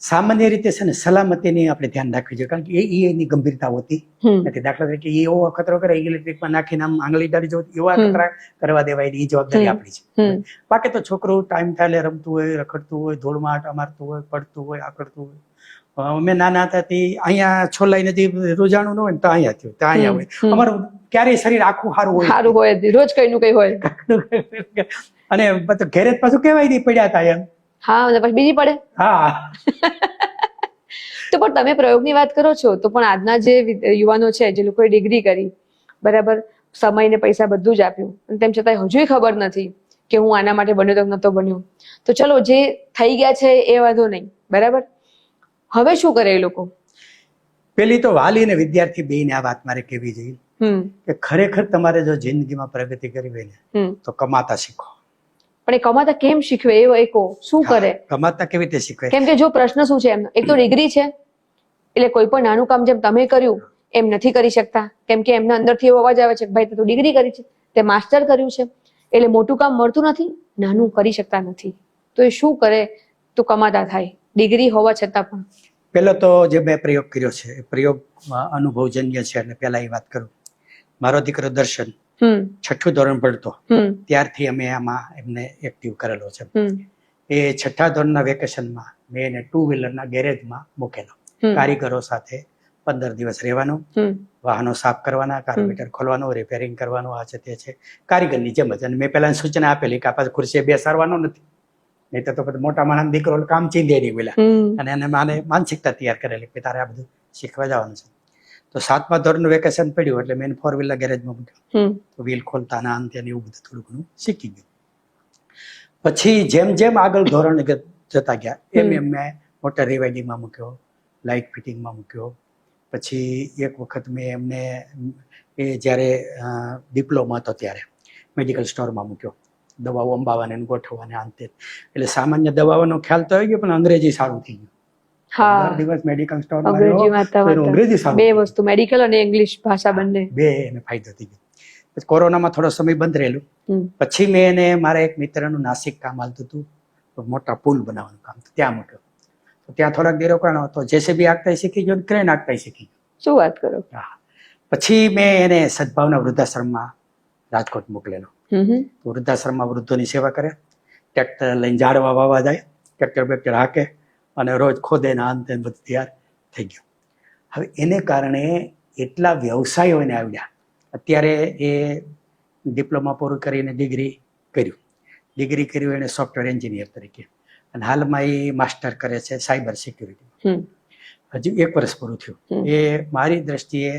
સામાન્ય રીતે છે ને સલામતીની આપણે ધ્યાન રાખવી જોઈએ, કારણ કે એની ગંભીરતા હોતી નથી. દાખલા તરીકે એવો અખતરો કરે, ઇલેક્ટ્રિકમાં નાખીને આમ આંગળી ડાળી જો એવા અખતરા કરવા દેવાય, એ જવાબદારી આપણી છે. બાકી તો છોકરું ટાઈમ થાય રમતું હોય, રખડતું હોય, ધૂળમાં આટા મારતું હોય, પડતું હોય, આકડતું હોય. અમે નાના હતા તે અહીંયા છોલાઈ નથી રોજાણું ન હોય ને તો અહીંયા થયું, ત્યાં અહીંયા હોય. અમારું ક્યારેય શરીર આખું સારું હોય, રોજ કઈ નું કઈ હોય. અને ઘેરે પાછું કહેવાય નહીં પડ્યા હતા એમ. પછી બીજી પડે. તો પણ તમે પ્રયોગની વાત કરો છો, તો પણ આજના જે યુવાનો છે, જે લોકોએ ડિગ્રી કરી, બરાબર, સમય ને પૈસા બધું જ આપ્યું, અને તેમ છતાં હજુ ખબર નથી કે હું આના માટે બન્યો તો નતો બન્યો. તો ચલો જે થઈ ગયા છે એ વાંધો નહીં, બરાબર. હવે શું કરે એ લોકો? પેલી તો વાલી અને વિદ્યાર્થી બેયને આ વાત મારે કહેવી જોઈએ કે ખરેખર તમારે જો જિંદગીમાં પ્રગતિ કરવી હોય ને તો કમાતા શીખો. પણ એ કમાતા કેમ શીખવે એ કહો, શું કરે? કમાતા કેવી રીતે શીખવે? કેમ કે જો પ્રશ્ન શું છે એમનો, એક તો ડિગ્રી છે એટલે કોઈ પણ નાનું કામ જેમ તમે કર્યું એમ નથી કરી શકતા, કેમ કે એમના અંદરથી એવો અવાજ આવે છે કે ભાઈ તે તો ડિગ્રી કરી છે, તે માસ્ટર કર્યું છે, એટલે મોટું કામ મળતું નથી, નાનું કરી શકતા નથી. તો એ શું કરે તો કમાતા થાય ડિગ્રી હોવા છતાં પણ? પેલો તો જે મેં પ્રયોગ કર્યો છે એ પ્રયોગમાં અનુભવજન્ય છે. અને પેલા એ વાત કરું, મારો દીકરો દર્શન 6ઠું ધોરણ ભણતો ત્યારથી અમે આમાં એમને એક્ટિવ કરેલો છે. એ 6ઠા ધોરણના વેકેશનમાં મેં એને 2 વ્હીલરના ગેરેજમાં મૂકેલો. કારીગરો સાથે 15 દિવસ રહેવાનું, વાહનો સાફ કરવાના, કાર્બોરેટર ખોલવાનું, રિપેરિંગ કરવાનું, આ છે તે છે, કારીગરની જેમ જ. અને મેં પહેલા સૂચના આપેલી કે આપણે ખુરશીએ બેસાડવાનો નથી, નહીં તો પછી મોટા માણસ દીકરો કામ ચીંધે નહીં પેલા. અને એને માને માનસિકતા તૈયાર કરેલી કે તારે આ બધું શીખવા જવાનું છે. તો 7મા ધોરણનું વેકેશન પડ્યું એટલે મેં 4 વ્હીલર ગેરેજમાં મૂક્યો. તો વ્હીલ ખોલતા ના અંતે એવું બધું થોડું ઘણું શીખી ગયું. પછી જેમ જેમ આગળ ધોરણ જતા ગયા એમ એમ મેં મોટર રિવાઇડિંગમાં મૂક્યો, લાઇટ ફિટિંગમાં મૂક્યો. પછી એક વખત મેં એમને એ જ્યારે ડિપ્લોમા હતો ત્યારે મેડિકલ સ્ટોરમાં મૂક્યો, દવાઓ અંબાવાને ગોઠવવાને અંતે. એટલે સામાન્ય દવાઓનો ખ્યાલ તો આવી ગયો પણ અંગ્રેજી સારું થઈ ગયું. 15 દિવસ મેડિકલ સ્ટોરમાં અંગ્રેજી સારું, બે વસ્તુ મેડિકલ અને ઇંગ્લિશ ભાષા બંને બે એને ફાયદો થઈ ગયો. પછી કોરોનામાં થોડો સમય બંધ રહેલું. પછી મેં એને મારા એક મિત્રનું નાસિક કામ હાલતું હતું, મોટા પુલ બનાવવાનું કામ, ત્યાં મૂક્યો. તો ત્યાં થોડાક દેર રોકાણો હતો, જેસીબી આંકતા શીખી ગયો, ક્રેન આંકતા શીખી ગયો. શું વાત કરો? હા. પછી મેં એને સદભાવના વૃદ્ધાશ્રમમાં રાજકોટ મોકલેલો. વૃદ્ધાશ્રમમાં વૃદ્ધોની સેવા કરે, ટ્રેક્ટર લઈને ઝાડવા વાવા જાય, ટ્રેક્ટર હાકે અને રોજ ખોદે ના અંતે બધું તૈયાર થઈ ગયું. હવે એને કારણે એટલા વ્યવસાયો એને આવ્યા. અત્યારે એ ડિપ્લોમા પૂરું કરીને ડિગ્રી કર્યું એને સોફ્ટવેર એન્જિનિયર તરીકે, અને હાલમાં એ માસ્ટર કરે છે સાયબર સિક્યુરિટી. હજુ 1 વર્ષ પૂરું થયું. એ મારી દ્રષ્ટિએ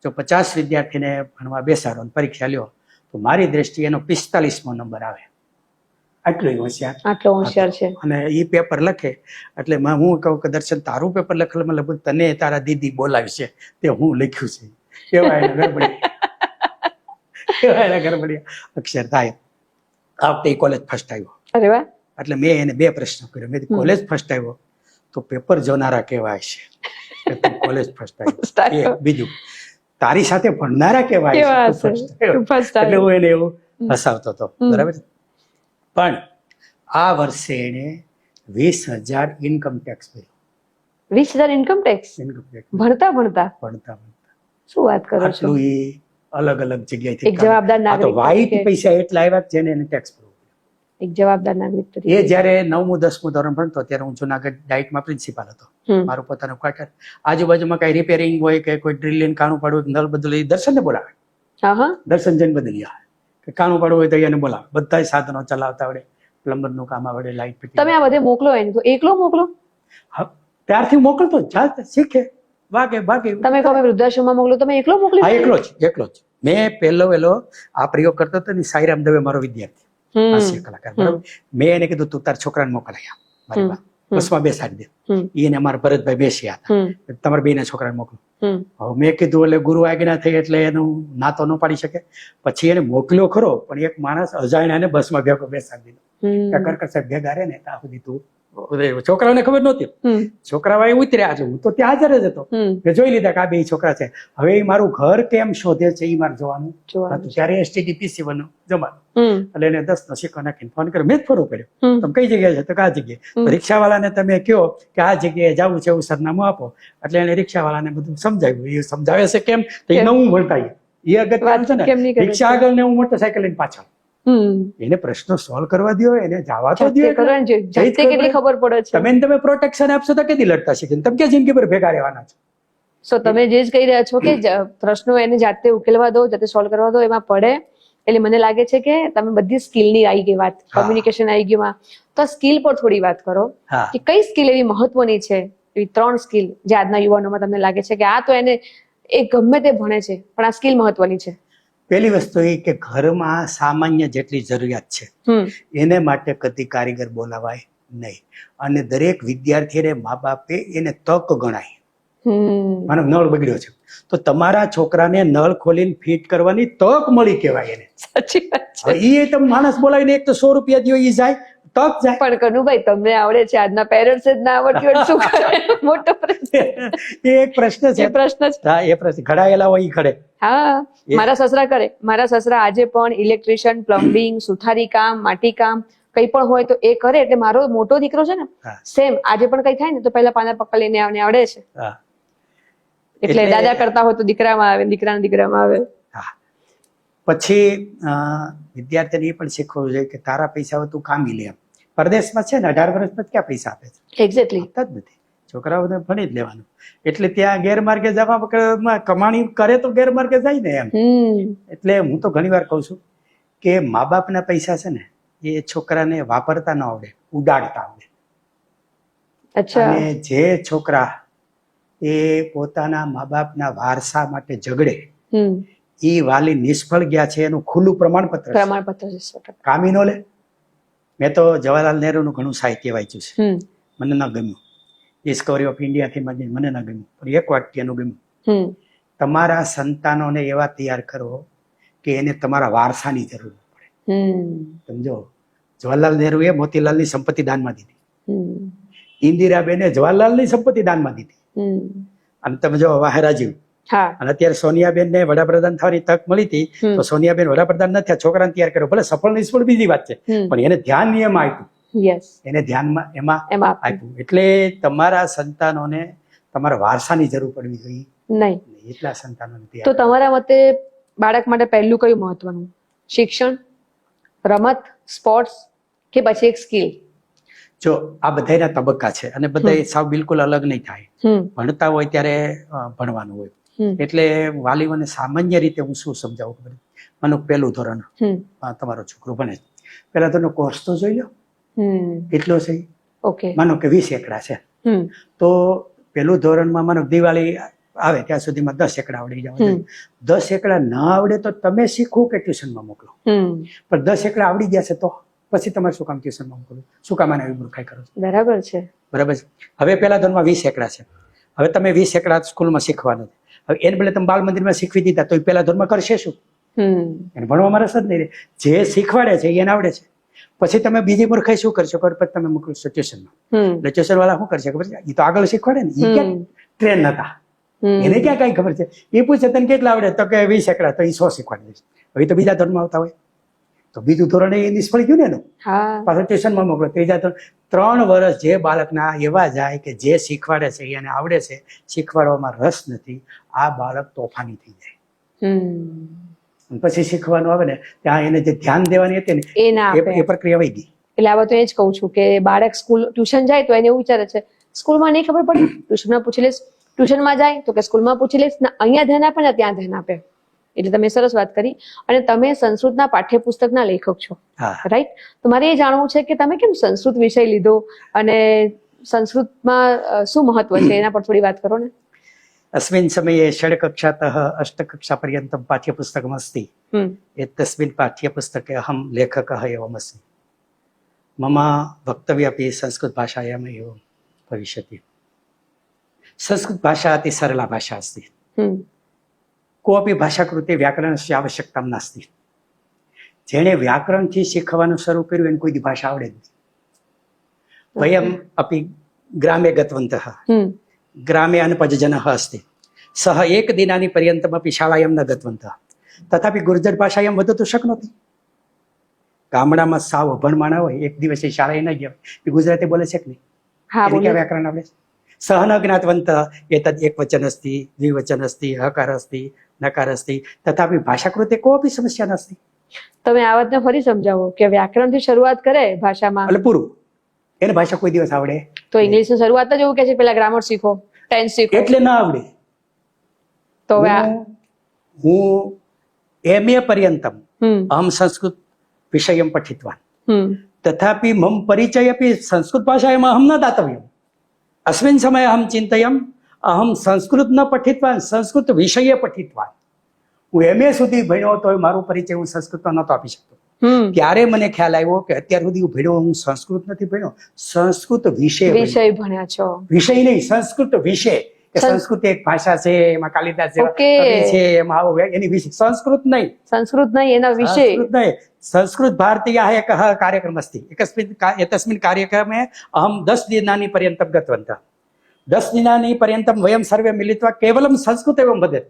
જો 50 વિદ્યાર્થીને ભણવા બેસાડો અને પરીક્ષા લ્યો તો મારી દ્રષ્ટિએ એનો 45મો નંબર આવે. આટલો હોશિયાર છે. અને એ પેપર લખે એટલે હું કહું કે દર્શન તારું પેપર લખેલું લગભગ તને તારા દીદી બોલાવશે તે હું લખ્યું છે, એવા એના ગરબડિયા અક્ષર થાય. આ વખતે કોલેજ ફર્સ્ટ આવ્યો. અરે વાહ. એટલે મેં એને 2 પ્રશ્નો કર્યો. મેં કોલેજ ફર્સ્ટ આવ્યો તો પેપર જોનારા કેવા છે, કોલેજ ફર્સ્ટ આવ્યો. બીજું તારી સાથે ભણનારા કેવા છે, એટલે હું એને એવું હસાવતો હતો. બરાબર. પણ આ વર્ષે એને 20,000 ઇન્કમ ટેક્સ ભર્યો. 20,000 ઇન્કમ ટેક્સ ભણતા શું વાત કરો છો? આટલું એ અલગ અલગ જગ્યાએથી એક જવાબદાર નાગરિક વાઈટ પૈસા એટલા આવ્યા જેને એને ટેક્સ ભરવો. એક જવાબદાર નાગરિક તરીકે એ જ્યારે 9મું 10મું ધોરણ ભણતો ત્યારે હું જુનાગઢ ડાયટમાં પ્રિન્સિપાલ હતો. મારું પોતાનું ક્વાર્ટર. આજુબાજુમાં કઈ રિપેરિંગ હોય કે કોઈ ડ્રિલિંગ કાણું પાડવું નળ બદલી દર્શનને બોલાવે. દર્શન જઈને બદલી આવે કે કાણું પાડવું હોય તો એને બોલાવે. બધા સાધનો ચલાવતા આવડે, પ્લમ્બરનું કામ આવડે, લાઇટ ફિટિંગ. તમે આ બધે મોકલો એને તો એકલો મોકલો? ત્યારથી મોકલતો જાતે શીખે વાગે ભાગે. તમે કહો વૃદ્ધાશ્રમમાં મોકલો, તમે એકલો મોકલી? હા, એકલો જ. મેં પહેલો આ પ્રયોગ કરતો હતો ને સાઈરામ દવે મારો વિદ્યાર્થી, હાસ્ય કલાકાર. બરાબર. મેં એને કીધું તું તાર છોકરાને મોકલાયા મારી પાસે, બસમાં બેસાડી દે. એને અમારા ભરતભાઈ બેસ્યા હતા, તમારા બેના છોકરાને મોકલો. હવે મેં કીધું એટલે ગુરુ આજ્ઞા થઈ એટલે એનું ના તો ન પાડી શકે. પછી એને મોકલ્યો ખરો, પણ એક માણસ અજાણ્યાને બસમાં ભેગો બેસાડી દીધો. કરકર સાહેબ ભેગા રહે ને ત્યાં સુધી તું. છોકરાઓને ખબર નહોતી. છોકરાઓ ઉતર્યા છે, હું તો ત્યાં હાજર જ હતો. મેં જોઈ લીધા કે આ 2 છોકરા છે. હવે એ મારું ઘર કેમ શોધે છે એ મારે જોવાનું હતું. ત્યારે STDPC નું જમાનું, એટલે એને 10નો સિક્કો નાખીને ફોન કર્યો. મેં જ ફરવું પડ્યો. તમે કઈ જગ્યાએ છે? તો આ જગ્યાએ. રિક્ષાવાળાને તમે કહો કે આ જગ્યાએ જવું છે એવું સરનામું આપો. એટલે એને રિક્ષાવાળાને બધું સમજાવ્યું. એ સમજાવે છે કેમ તો એ નવું ભણતા એ અગત્યનું છે ને. રિક્ષા આગળ ને હું મોટરસાયકલ લઈને પાછળ. એને પ્રશ્નો સોલ્વ કરવા દો, એને જવા તો દો. કેટલી ખબર પડે છે. તમે પ્રોટેક્શન આપશો તો કેદી લડતા શીખે? તમે ક્યાં જિંદગી પર ભેગા રહેવાના છો? સો તમે જે કહી રહ્યા છો કે પ્રશ્નો એને જાતે ઉકેલવા દો, જાતે સોલ્વ કરવા દો, એમાં પડે. એટલે મને લાગે છે કે તમે બધી સ્કિલની આવી ગઈ વાત, કોમ્યુનિકેશન આવી ગયું. તો સ્કિલ પર થોડી વાત કરો કે કઈ સ્કિલ એવી મહત્વની છે, એવી 3 સ્કિલ જે આજના યુવાનોમાં તમને લાગે છે કે આ તો એને એ ગમે તે ભણે છે પણ આ સ્કિલ મહત્વની છે. પહેલી વસ્તુ એ કે ઘરમાં સામાન્ય જેટલી જરૂરિયાત છે એને માટે કદી કારીગર બોલાવાય નહીં. અને દરેક વિદ્યાર્થીને મા બાપે એને તક ગણાય. માનો નળ બગડ્યો છે તો તમારા છોકરાને નળ ખોલીને ફિટ કરવાની તક મળી કહેવાય એને. સાચી વાત છે. હવે એ તમે માણસ બોલાવીને એક તો 100 રૂપિયા દો એ જાય, તક જાય. પણ કનુભાઈ તમને આવડે છે, આજના પેરેન્ટ્સ જ ના આવડતી હોય શું કરે? મોટો પ્રશ્ન. એ એક પ્રશ્ન છે. એ પ્રશ્ન છે. હા, એ પ્રશ્ન ઘડાયેલા હોય ઈ ખડે. હા, મારા સસરા કરે. મારા સસરા આજે પણ ઇલેક્ટ્રિશિયન, પ્લમ્બિંગ, સુથારી કામ, માટી કામ કઈ પણ હોય તો એ કરે. એટલે મારો મોટો દીકરો છે ને, સેમ આજે પણ કઈ થાય ને તો પહેલા પાના પકડ લઈને આવડે છે. એટલે દાદા કરતા હોય તો દીકરામાં આવે, દીકરાના દીકરામાં આવે. હા, પછી વિદ્યાર્થીને એ પણ શીખવવું જોઈએ કે તારા પૈસા તું કામી લે. પરદેશમાં છે ને 18 વર્ષ પછી ક્યાં પૈસા આપે છે? એક્ઝેક્ટલી જ નથી. છોકરાઓને ભણી જ લેવાનું. એટલે ત્યાં ગેરમાર્ગે જવા કમાણી કરે તો ગેરમાર્ગે જાય ને એમ. એટલે હું તો ઘણી વાર કહું છું કે મા બાપના પૈસા છે ને એ છોકરાને વાપરતા ન આવડે, ઉડાડતા આવડે. અને જે છોકરા એ પોતાના મા બાપના વારસા માટે ઝઘડે એ વાલી નિષ્ફળ ગયા છે એનું ખુલ્લું પ્રમાણપત્ર છે. કામી નો લે. મેં તો જવાહરલાલ નહેરુનું ઘણું સાહિત્ય વાંચ્યું છે, મને ન ગમ્યું. ડિસ્કવરી ઓફ ઇન્ડિયાથી મને ન ગમ્યું, પણ એક વાક્યનું ગમ્યું. તમારા સંતાનોને એવા તૈયાર કરો કે એને તમારા વારસાની જરૂર પડે. સમજો, જવાહરલાલ નહેરુએ મોતીલાલની સંપત્તિ દાનમાં દીધી, ઇન્દિરાબેને જવાહરલાલની સંપત્તિ દાનમાં દીધી. અને તમે જો વાહે રાજીવ અને અત્યારે સોનિયાબેન ને વડાપ્રધાન થવાની તક મળી હતી તો સોનિયાબેન વડાપ્રધાન ન થયા, છોકરાને તૈયાર કર્યો. ભલે સફળ નિષ્ફળ બીજી વાત છે, પણ એને ધ્યાન નિયમ આપ્યું. એને ધ્યાનમાં એમાં આપ્યું. એટલે તમારા સંતાનોને તમારા વારસાની જરૂર પડવી જોઈએ નહીં. એટલા સંતાનોને. તો તમારા મતે બાળક માટે પહેલું કયું મહત્વનું? શિક્ષણ, રમત, સ્પોર્ટ્સ કે પછી એક સ્કિલ? જો આ બધાના તબક્કા છે અને બધા સાવ બિલકુલ અલગ નહીં થાય. ભણતા હોય ત્યારે ભણવાનું હોય. એટલે વાલીઓને સામાન્ય રીતે હું શું સમજાવું ખબર? માનો પહેલું ધોરણ તમારો છોકરો ભણે, પહેલા ધોરણનો કોર્સ તો જોઈ લો કેટલો છે. માનો કે 20 એકડા છે તો પહેલું ધોરણમાં માનો દિવાળી આવે ત્યાં સુધીમાં 10 એકડા આવડી જવા જોઈએ. 10 એકડા ના આવડે તો તમે શીખવું કે ટ્યુશનમાં મોકલો. પણ 10 એકડા આવડી ગયા છે તો પછી તમારે શું કામ ટ્યુશનમાં મોકલો? શું કામ આને મૂર્ખાઈ કરો છો? બરાબર છે. બરાબર છે. હવે પહેલા ધોરણમાં 20 એકડા છે, હવે તમે 20 એકડા સ્કૂલમાં શીખવાનું. હવે એને બદલે તમે બાળ મંદિરમાં શીખવી દીધા તો એ પહેલા ધોરણમાં કરશે શું? એને ભણવામાં રસ જ નહીં રહે. જે શીખવાડે છે એને આવડે છે, પછી તમે બીજી મૂર્ખાઈ શું કરશો? પછી તમે મોકલશો ટ્યુશનમાં. એટલે ટ્યુશન વાળા શું કરશે ખબર છે? એ તો આગળ શીખવાડે ને, એ ક્યાં ટ્રેન નતા, એને ક્યાં કઈ ખબર છે? એ પૂછે તને કેટલા આવડે તો કે 20 એકડા, તો એ 100 શીખવાડી દે. હવે તો બીજા ધોરણમાં આવતા હોય તો બીજું ધોરણ એ નિષ્ફળ ગયું ને એનું, પાછું ટ્યુશનમાં મોકલો. ત્રીજા ધોરણ 3 વર્ષ જે બાળકના એવા જાય કે જે શીખવાડે છે એને આવડે છે, શીખવાડવામાં રસ નથી, આ બાળક તોફાની થઈ જાય. પછી શીખવાનું આવે ને ત્યાં એને જે ધ્યાન દેવાની હતી ને એ પ્રક્રિયા વહી ગઈ. એટલે આ તો એ જ કહું છું કે બાળક સ્કૂલ ટ્યુશન જાય તો એને એવું વિચારે છે સ્કૂલમાં નહીં ખબર પડે, ટ્યુશનમાં પૂછી લઈશ. ટ્યુશનમાં જાય તો કે સ્કૂલમાં પૂછી લઈશ. અહીંયા ધ્યાન આપે ને ત્યાં ધ્યાન આપે. એટલે તમે સરસ વાત કરી. અને તમે સંસ્કૃતના પાઠ્યપુસ્તકના લેખક છો, રાઈટ? તો મારે એ જાણવું છે કે તમે કેમ સંસ્કૃત વિષય લીધો અને સંસ્કૃતમાં શું મહત્વ છે એના પર થોડી વાત કરો ને. अस्मिन् समये 6 कक्षातः 8 कक्षा पर्यन्तं पाठ्यपुस्तकम् अस्ति. एतस्मिन् पाठ्यपुस्तके अहं लेखकः एवमस्मि. मम वक्तव्यमपि संस्कृतभाषायाम् एव भविष्यति. संस्कृतभाषा अति सरला भाषा अस्ति. कोऽपि भाषाकृते व्याकरणस्य आवश्यकता नास्ति. જેણે વ્યાકરણથી શીખવાનું શરૂ કર્યું એને કોઈ ભાષા આવડે જ નહીં. વયમ અપી ગ્રામે ગતવन्तः ग्रामे अनपजजनः अस्ति, सः एकदिनानि पर्यन्तमपि शालायां न गतवन्तः, तथापि गुर्जरभाषायां वदतु शक्नोति. गामडाમાં સાવ અભણ માણસ હોય, એક દિવસે શાળાએ ન ગયા, એ ગુજરાતી બોલે છે કે નહીં? એને ક્યાં વ્યાકરણ આવડે? સહ ન જ્ઞાતવन्तः એતદ એકવચન अस्ति, દ્વિવચન अस्ति, હકાર अस्ति, નકાર अस्ति, તથાપિ ભાષાકૃતે કોપી સમસ્યા નાસ્તિ. તમે આ વાતને ફરી સમજાવો કે વ્યાકરણથી શરૂઆત કરે ભાષામાં એટલે પૂરું. એને ભાષા કોઈ દિવસ આવડે તો ઇંગ્લિશની શરૂઆત જ એવું કે છે પેલા ગ્રામર શીખો, ટેન્સ શીખો, એટલે ના આવડે. તો હું MA पर्यन्तम् अहं संस्कृत विषयं पठितवान्, तथापि मम परिचय अपि संस्कृत भाषायाम् अहं न दातव्यम्. अस्मिन् समये अहं चिन्तयामि अहं संस्कृत न पठितवान्, संस्कृत विषये पठितवान्. હું MA સુધી ભણ્યો તો મારો પરિચય હું સંસ્કૃતમાં નહોતો આપી શકતો. ત્યારે મને ખ્યાલ આવ્યો કે અત્યાર સુધી હું ભણ્યો, હું સંસ્કૃત નથી ભણ્યો, સંસ્કૃત વિષય ભણ્યા છો. વિષય નહીં, સંસ્કૃત વિષય. સંસ્કૃત એક ભાષા છે, એમાં કાલિદાસ જેવા કવિ છે, એમાં આવો એની વિષય. સંસ્કૃત નહીં, એના વિષય નહીં. સંસ્કૃત ભારતીયः एकः कार्यक्रम अस्ति. एतस्मिन् कार्यक्रमे अहं 10 दिनानि पर्यन्तं गतवन्तः. 10 दिनानि पर्यन्तं वयं सर्वे मिलित्वा केवलं संस्कृतमेव वदति.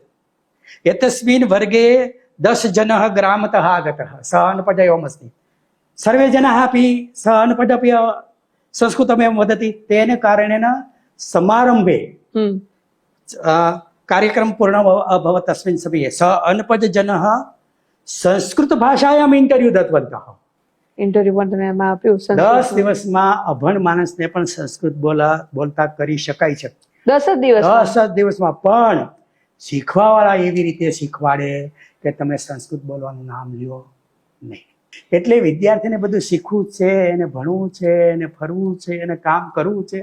एतस्मिन् वर्गे 10 जनाः ग्रामतः आगतः. सः अनपढ एवम् अस्ति. सर्वे जनाः अपि सः अनपढ अपि संस्कृतमेव वदति. तेन कारणेन समारम्भे कार्यक्रम पूर्ण अभवत्. तस्मिन् समये सः अनपढ जनः संस्कृतभाषायाम् इण्टर्व्यू दत्तवन्तः. ઇન્ટરવ્યુ પણ તમે એમાં આપ્યું? 10 દિવસમાં અભણ માણસને પણ સંસ્કૃત બોલતા કરી શકાય છે. 10 જ દિવસમાં પણ શીખવાવાળા એવી રીતે શીખવાડે કે તમે સંસ્કૃત બોલવાનું નામ લ્યો નહીં. એટલે વિદ્યાર્થીને બધું શીખવું છે, એને ભણવું છે, એને ફરવું છે, એને કામ કરવું છે.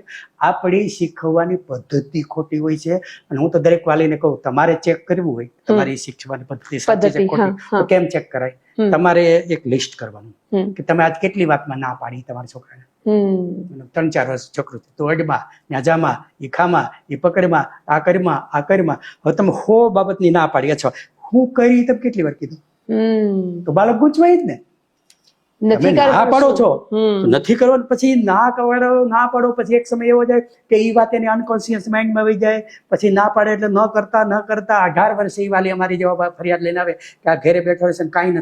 આપણી શીખવવાની પદ્ધતિ ખોટી હોય છે. અને હું તો દરેક વાલીને કહું, તમારે ચેક કરવું હોય તમારી શીખવાની પદ્ધતિ સાચી છે ખોટી, તો કેમ ચેક કરાય? તમારે એક લિસ્ટ કરવાનું કે તમે આજ કેટલી વાતમાં ના પાડી તમારા છોકરાને. 3-4 વર્ષ છોકરું છે તો અડમાં, ન્યાજામાં, ઈ ખામાં, ઈ પકડમાં, આ કરીમાં, આ કરીમાં. હવે તમે 100 બાબતની ના પાડી. અચ્છા, હું કરી તમે કેટલી વાર કીધું? તો બાળક ગૂંચવાય જ ને. તમે ના પાડો છો, નથી કરવાનું, પછી ના પાડો, પછી એક સમય એવો જાય કે એ વાત એની અનકોન્શિયસ માઇન્ડમાં આવી જાય. પછી ના પાડે એટલે ન કરતા 18 વર્ષે એ વાલી અમારી જેવા ફરિયાદ લઈને આવે કે આ ઘરે બેઠો છે કાંઈ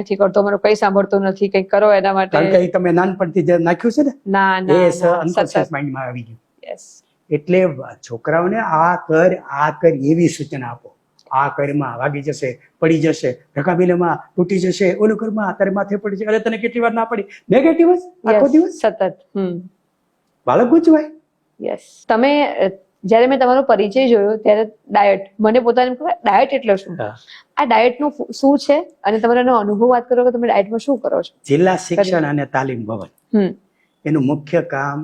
નથી કરતો, મારું કઈ સાંભળતો નથી, કઈ કરો એના માટે. કારણ કે તમે નાનપણથી જે નાખ્યું છે ને એ અનકોન્શિયસ માઇન્ડમાં આવી ગયું. એટલે છોકરાઓને આ કર એવી સૂચના આપો. આ કરમાં વાગી જશે, પડી જશે, રકાબીલામાં તૂટી જશે, ઓલું કરમાં તારે માથે પડી જશે. અરે તને કેટલી વાર ના પડી? નેગેટિવ આખો દિવસ સતત બાળક ગૂંચવાય. યસ. તમે જ્યારે મેં તમારો પરિચય જોયો ત્યારે ડાયટ, મને પોતાને ખબર ડાયટ એટલે શું, આ ડાયટનું શું છે અને તમારો અનુભવ વાત કરો કે તમે ડાયટમાં શું કરો છો? જિલ્લા શિક્ષણ અને તાલીમ ભવન એનું મુખ્ય કામ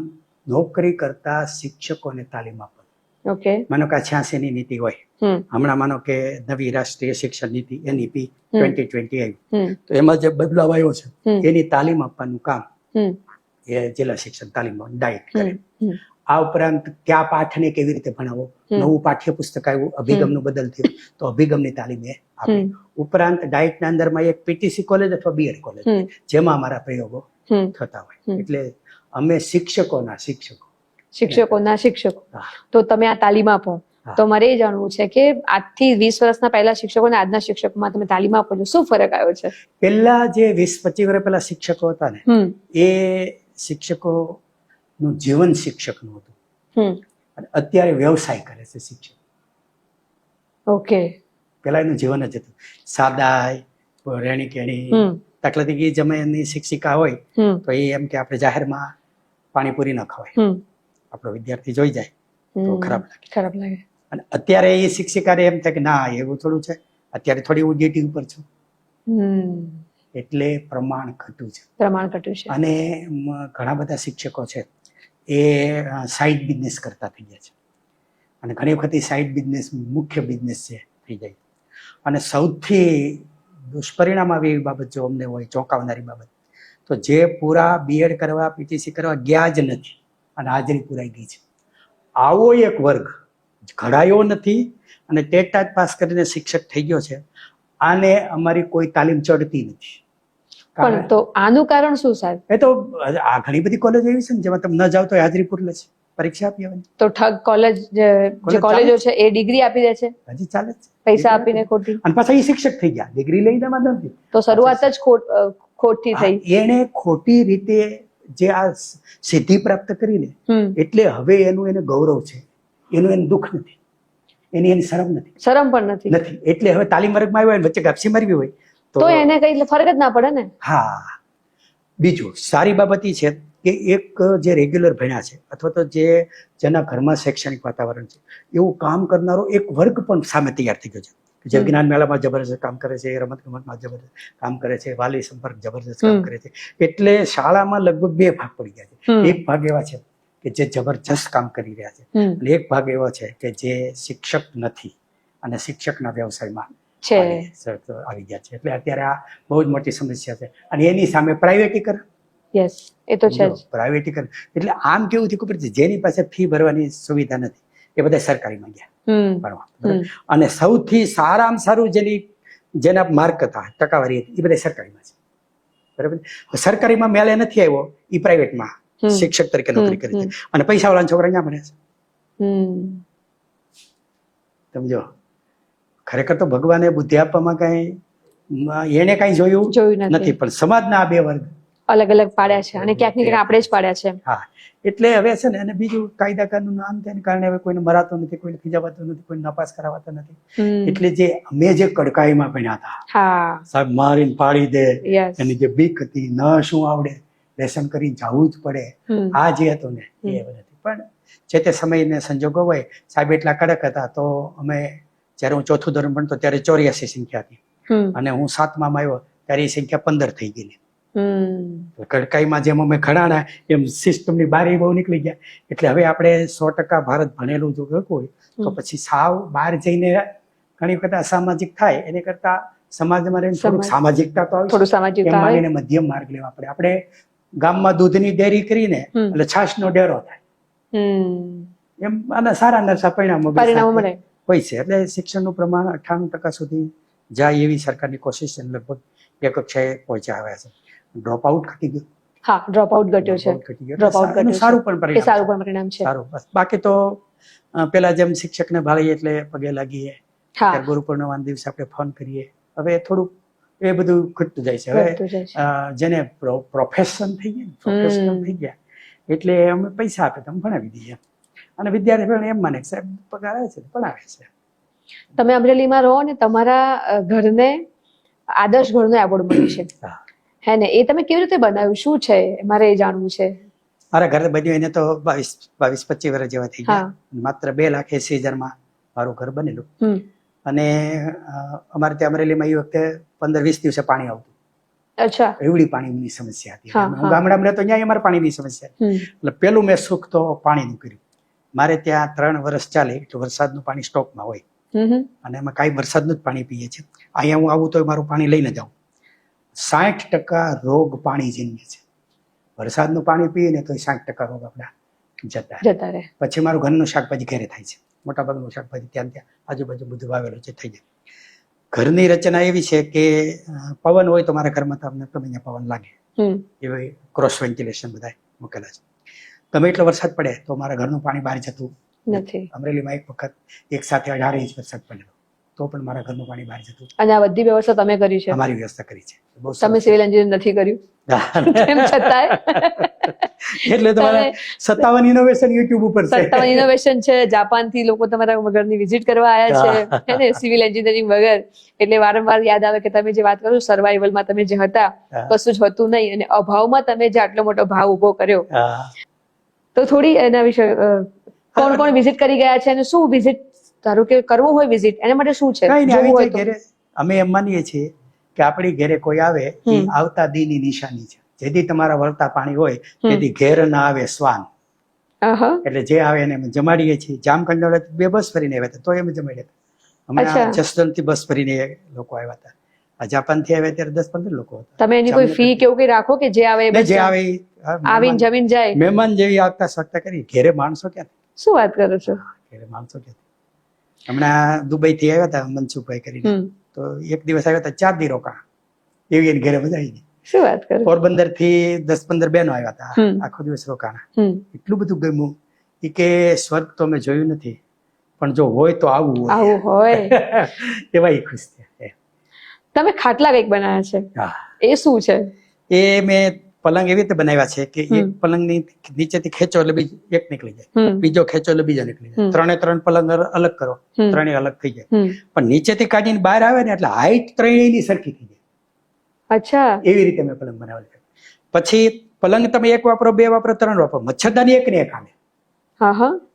નોકરી કરતા શિક્ષકોને તાલીમ આપવાનું. ઓકે. માનો કે 86 ની નીતિ હોય, હમણાં માનો કે નવી રાષ્ટ્રીય શિક્ષણ નીતિ NEP 2020 આવી, તો એમાં જે બદલાવ આવ્યો છે એની તાલીમ આપવાનું કામ એ જિલ્લા શિક્ષણ તાલીમ ભવન ડાયટ કરે. આ ઉપરાંત કયા પાઠને કેવી રીતે ભણાવો, નવું પાઠ્યપુસ્તક આવ્યું, અભિગમનું બદલ થયું તો અભિગમની તાલીમ એ આપી. ઉપરાંત ડાયટના અંદરમાં એક PTC કોલેજ અથવા BEd કોલેજ જેમાં અમારા પ્રયોગો થતા હોય. એટલે અમે શિક્ષકોના શિક્ષકો. તો તમે આ તાલીમ આપો, તો મારે એ જાણવું છે કે આજથી 20 વર્ષના પહેલા શિક્ષકો અને આજના શિક્ષકોમાં તમે તાલીમ આપો છો, શું ફરક આવ્યો છે? પહેલા જે 20-25 વર્ષ પહેલા શિક્ષકો હતા ને એ શિક્ષકો નું જીવન શિક્ષક નું હતું અને અત્યારે વ્યવસાય કરે છે શિક્ષક. ઓકે. પેલા એનું જીવન જ હતું સાદાઈ, રેણી કેણી. દાખલા તરીકે જમાની શિક્ષિકા હોય તો એ એમ કે આપણે જાહેરમાં પાણીપુરી ન ખવાય, આપણો વિદ્યાર્થી જોઈ જાય તો ખરાબ લાગે. અને અત્યારે એ શિક્ષિકાને એમ થાય કે ના એવું થોડું છે, અત્યારે થોડી હું ડ્યુટી ઉપર છું. એટલે પ્રમાણ ઘટ્યું છે. અને ઘણા બધા શિક્ષકો છે એ સાઈડ બિઝનેસ કરતા થઈ ગયા છે. અને ઘણી વખત એ સાઈડ બિઝનેસ મુખ્ય બિઝનેસ છે થઈ જાય. અને સૌથી દુષ્પરિણામ આવી એવી બાબત જો અમને હોય, ચોંકાવનારી બાબત, તો જે પૂરા BEd કરવા, PTC કરવા ગયા જ નથી અને હાજરી પુરાઈ ગઈ છે, આવો એક વર્ગ ઘડાયો નથી અને ટેટ પાસ કરીને શિક્ષક થઈ ગયો છે. આને અમારી કોઈ તાલીમ ચડતી નથી. પણ તો આનું કારણ શું સાહેબ? એ તો આ ઘણી બધી કોલેજો એવી છે ને જેમાં તમે ન જાવ તો હાજરી પૂરી લે છે, પરીક્ષા આપી આવવાની. તો ઠગ કોલેજ જે કોલેજો છે એ ડિગ્રી આપી દે છે, હજી ચાલે છે પૈસા આપીને ખોટી, અને પાછા એ શિક્ષક થઈ ગયા, ડિગ્રી લઈને વાંધો નથી. તો શરૂઆત જ ખોટથી થઈ. એને ખોટી રીતે જે આ સિદ્ધિ પ્રાપ્ત કરીને એટલે હવે એનું એને ગૌરવ છે, એનું દુઃખ નથી, એની શરમ નથી, શરમ પણ નથી. એટલે હવે તાલીમ વર્ગમાં આવ્યો વચ્ચે ગાપસી મારવી હોય તો એને કઈ ફરક જ ના પડે ને. હા. બીજું સારી બાબત એ છે કે એક જે રેગ્યુલર ભણ્યા છે અથવા તો જેના ઘરમાં શૈક્ષણિક વાતાવરણ છે એવું કામ કરનારો એક વર્ગ પણ સામે તૈયાર થઈ ગયો છે, જે જ્ઞાન મેળામાં જબરજસ્ત કામ કરે છે, રમત ગમતમાં જબરજસ્ત કામ કરે છે, વાલી સંપર્ક જબરજસ્ત કામ કરે છે. એટલે શાળામાં લગભગ 2 ભાગ પડી ગયા છે. એક ભાગ એવા છે કે જે જબરજસ્ત કામ કરી રહ્યા છે અને એક ભાગ એવો છે કે જે શિક્ષક નથી અને શિક્ષકના વ્યવસાયમાં છે. શરતો આવી ગયા છે. એટલે અત્યારે આ બહુ જ મોટી સમસ્યા છે. અને એની સામે પ્રાઇવેટીકરણ, યસ, એ તો છે જ. પ્રાઇવેટીકરણ એટલે આમ કેવું થયું ખબર છે, જેની પાસે ફી ભરવાની સુવિધા નથી એ બધા સરકારીમાં ગયા ભણવા. બરાબર? અને સૌથી સારામાં સારું જેના માર્ક હતા, ટકાવારી હતી, એ બધા સરકારીમાં છે. બરાબર? સરકારીમાં મેલે નથી આવ્યો, એ પ્રાઇવેટમાં શિક્ષક તરીકે નોકરી કરી છે. અને પૈસાવાળાના છોકરા અહીંયા ભણે છે. સમજો, ખરેખર તો ભગવાને બુદ્ધિ આપવામાં કઈ એને કઈ જોયું નથી, પણ સમાજના આ બે વર્ગ અલગ અલગ પાડ્યા છે અને ક્યાંક ને ક્યાંક આપણે જ પાડ્યા છે. હા, એટલે હવે છે ને, અને બીજું કાયદા કાનૂન આમ તેને કારણે હવે કોઈને મરાતો નથી, કોઈને ખીજાવાતો નથી, કોઈને નાપાસ કરાવાતો નથી. એટલે જે અમે જે કડકાઈમાં ભણ્યા હતા, સાહેબ મારીને પાડી દે, એની જે બીક હતી, ન શું આવડે, લેસન કરીને જવું જ પડે, આ જે હતું ને એ નથી. પણ જે તે સમયને સંજોગો હોય, સાહેબ એટલા કડક હતા. તો અમે જયારે હું ચોથું ધોરણ ભણતો ત્યારે 84 સંખ્યા હતી, અને હું 7મામાં આવ્યો ત્યારે એ સંખ્યા 15 થઈ ગયેલી. કડકાઈમાં જેમ અમે ખડાણા એમ સિસ્ટમની બારી બહુ નીકળી ગયા. એટલે હવે આપણે 100% ભારત ભણેલું જો હોય તો પછી સાવ બહાર જઈને ઘણી વખત અસામાજિક થાય, એની કરતા સમાજમાં રહીને થોડુંક સામાજિકતા તો આવે, એમ માનીને મધ્યમ માર્ગ લેવા પડે. આપણે ગામમાં દૂધની ડેરી કરીને એટલે છાશનો ડેરો થાય, એમ અને સારા નરસા પરિણામો મળે હોય છે. એટલે શિક્ષણનું પ્રમાણ 98% સુધી જાય એવી સરકારની કોશિશ લગભગ એક કક્ષાએ પહોંચ્યા આવ્યા છે. ડ્રોપ આઉટ ઘટી ગયું. હા, ડ્રોપ આઉટ ઘટ્યો છે. ડ્રોપ આઉટ ઘટ્યું, સારું પણ પરિણામ છે. સારું. બસ બાકી તો પેલા જેમ શિક્ષકને ભાળીએ એટલે પગે લાગીએ, ગુરુ પૂર્ણિમાના દિવસે આપણે ફોન કરીએ. હવે થોડુંક એ બધું ઘટતું જાય છે. હવે જેને પ્રોફેશન થઈ ગયા, પ્રોફેશનલ થઈ ગયા, એટલે અમે પૈસા આપે તો અમે ભણાવી દઈએ. અને વિદ્યાર્થી એમ માને કે સાહેબ પગાર આવે છે ભણાવે છે. તમે અમરેલીમાં રહો ને તમારા ઘરને આદર્શ ઘરનો એવોર્ડ મળ્યો છે, હે ને? એ તમે કેવી રીતે બનાવ્યું, શું છે મારે એ જાણવું છે. મારા ઘરે બન્યું એને તો 22-25 વર્ષ જેવા થઈ ગયા. માત્ર 2,80,000 મારું ઘર બનેલું. અને અમારે ત્યાં અમરેલીમાં એ વખતે 15-20 દિવસે પાણી આવતું. અચ્છા. એવડી પાણીની સમસ્યા હતી. હું ગામડામાં રહેતો ત્યાં અમારે પાણીની સમસ્યા. એટલે પેલું મેં સુખ તો પાણીનું કર્યું. મારે ત્યાં 3 વર્ષ ચાલે એટલે વરસાદનું પાણી સ્ટોકમાં હોય, અને એમાં કાંઈ વરસાદનું જ પાણી પીએ છીએ. અહીંયા હું આવું તો મારું પાણી લઈને જાઉં. 60% રોગ પાણીજન્ય છે. વરસાદનું પાણી પીએ ને તો 60% રોગ આપણા જતા રહે. પછી મારું ઘરનું શાકભાજી ઘરે થાય છે, મોટાભાગનું શાકભાજી ત્યાં આજુબાજુ બધું વાવેલું છે, થઈ જાય. ઘરની રચના એવી છે કે પવન હોય તો મારા ઘરમાં તમને ગમે પવન લાગે, એવી ક્રોસ વેન્ટિલેશન બધા મૂકેલા છે. ગમે એટલો વરસાદ પડે તો મારા ઘરનું પાણી બહાર જતું નથી. અમરેલીમાં એક વખત એક સાથે 18 ઇંચ વરસાદ પડેલો તો પણ મારા ઘરનું પાણી બહાર જતું. અને આ બધી વ્યવસ્થા તમે કરી છે? અમારી વ્યવસ્થા કરી છે. તમે સિવિલ એન્જિનિયર નથી કર્યું? એટલે તમારે 57 ઇનોવેશન યુટ્યુબ ઉપર છે. 57 ઇનોવેશન છે. જાપાનથી લોકો તમારા ઘરની વિઝિટ કરવા આવ્યા છે, હે ને, સિવિલ એન્જિનિયરિંગ વગર. એટલે વારંવાર યાદ આવે કે તમે જે વાત કરો સર્વાઈવલમાં તમે જે હતા, કશું જ હતું નહીં, અને અભાવમાં તમે જે આટલો મોટો ભાવ ઉભો કર્યો. તો થોડી એના વિશે કોણ કોણ વિઝિટ કરી ગયા છે અને શું વિઝિટ, ધારો કે કરવું હોય વિઝિટ, એના માટે શું છે? અમે એમ માનીએ છીએ કે આપણી ઘરે કોઈ આવે એ આવતા દીની નિશાની છે. જેથી તમારા વળતા પાણી હોય તેથી ઘેર ના આવે શ્વાન. એટલે જે આવે એને અમે જમાડીએ છીએ. જામકંડોળે 2 બસ ફરીને આવ્યા હતા તો એમ જમાડ્યા હતા. હમણાં જસદણથી બસ ફરીને લોકો આવ્યા હતા. આ જાપાનથી આવ્યા ત્યારે 10-15 લોકો હતા. તમે એની કોઈ ફી કેવું કઈ રાખો કે જે આવે જે આવે આવીને જમીન જાય? મહેમાન જેવી આગતા સ્વાગતા કરી. ઘેરે માણસો ક્યાં? શું વાત કરો છો? ઘેરે માણસો ક્યાં? હમણાં દુબઈ થી આવ્યા હતા મનસુખભાઈ કરીને, તો એક દિવસ આવ્યા હતા, 4 દી રોકા, એવી એને ઘરે મજા આવી ગઈ. શું વાત કરો? પોરબંદર થી 10-15 બહેનો આવ્યા હતા, આખો દિવસ રોકાણા. એટલું બધું ગમ્યું. એ કે સ્વર્ગ તો મેં જોયું નથી, પણ જો હોય તો આવું હોય. એવા એ ખુશ થયા. તમે ખાટલા કઈક બનાવ્યા છે, એ શું છે? એ મેં પલંગ એવી રીતે બનાવ્યા છે કે એક પલંગ ની નીચેથી ખેંચો એટલે એક નીકળી જાય, બીજો ખેંચો એટલે બીજો નીકળી જાય. 3 પલંગ અલગ કરો, 3 અલગ થઈ જાય. પણ નીચેથી કાઢીને બહાર આવે ને એટલે હાઈટ 3 ની સરખી થઈ જાય. અચ્છા. એવી રીતે મેં પલંગ બનાવેલ છે. પછી પલંગ તમે 1 વાપરો, 2 વાપરો, 3 વાપરો, મચ્છરદાની 1 ને 1 આવે.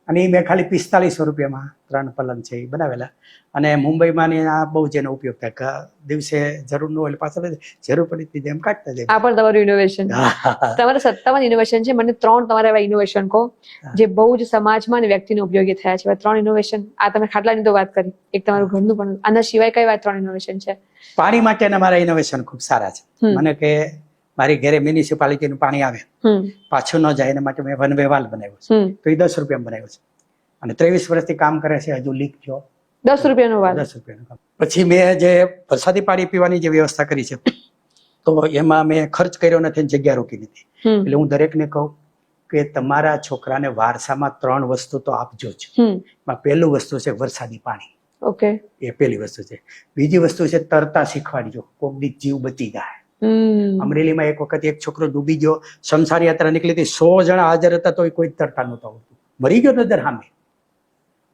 અને એ મેં ખાલી 4500 રૂપિયામાં 3 પલંગ છે એ બનાવેલા. અને મુંબઈમાં ને આ બહુ જેનો ઉપયોગ થાય કે દિવસે જરૂર ન હોય પાછળ જરૂર પડી એમ કાઢતા જાય. આ પણ તમારું ઇનોવેશન, તમારા સત્તાવન ઇનોવેશન છે. મને 3 તમારા એવા ઇનોવેશન કહો જે બહુ જ સમાજમાં અને વ્યક્તિને ઉપયોગી થયા છે. 3 ઇનોવેશન. આ તમે ખાટલાની તો વાત કરી, એક તમારું ઘરનું પણ, આના સિવાય કઈ 3 ઇનોવેશન છે? પાણી માટેના મારા ઇનોવેશન ખૂબ સારા છે. મને કે મારી ઘરે મ્યુનિસિપાલિટીનું પાણી આવે પાછું ન જાય એના માટે મેં વન વે વાલ બનાવ્યો છે. તો એ 10 રૂપિયામાં બનાવ્યો છે અને 23 વર્ષથી કામ કરે છે. હજુ લીક થયો 10 રૂપિયાનો વાલ. 10 રૂપિયાનું કામ. પછી મેં જે વરસાદી પાણી પીવાની જે વ્યવસ્થા કરી છે તો એમાં મેં ખર્ચ કર્યો નથી, જગ્યા રોકી નથી. એટલે હું દરેકને કહું કે તમારા છોકરાને વારસામાં 3 વસ્તુ તો આપજો જ. એમાં પહેલું વસ્તુ છે વરસાદી પાણી. ઓકે, એ પહેલી વસ્તુ છે. બીજી વસ્તુ છે તરતા શીખવાડજો, કોક દી જીવ બચી જાય. અમરેલીમાં એક વખત એક છોકરો ડૂબી ગયો, શમશાન યાત્રા નીકળી હતી, 100 જણા હાજર હતા તો કોઈ તરતા નહોતું આવડતું, મરી ગયો નજર સામે.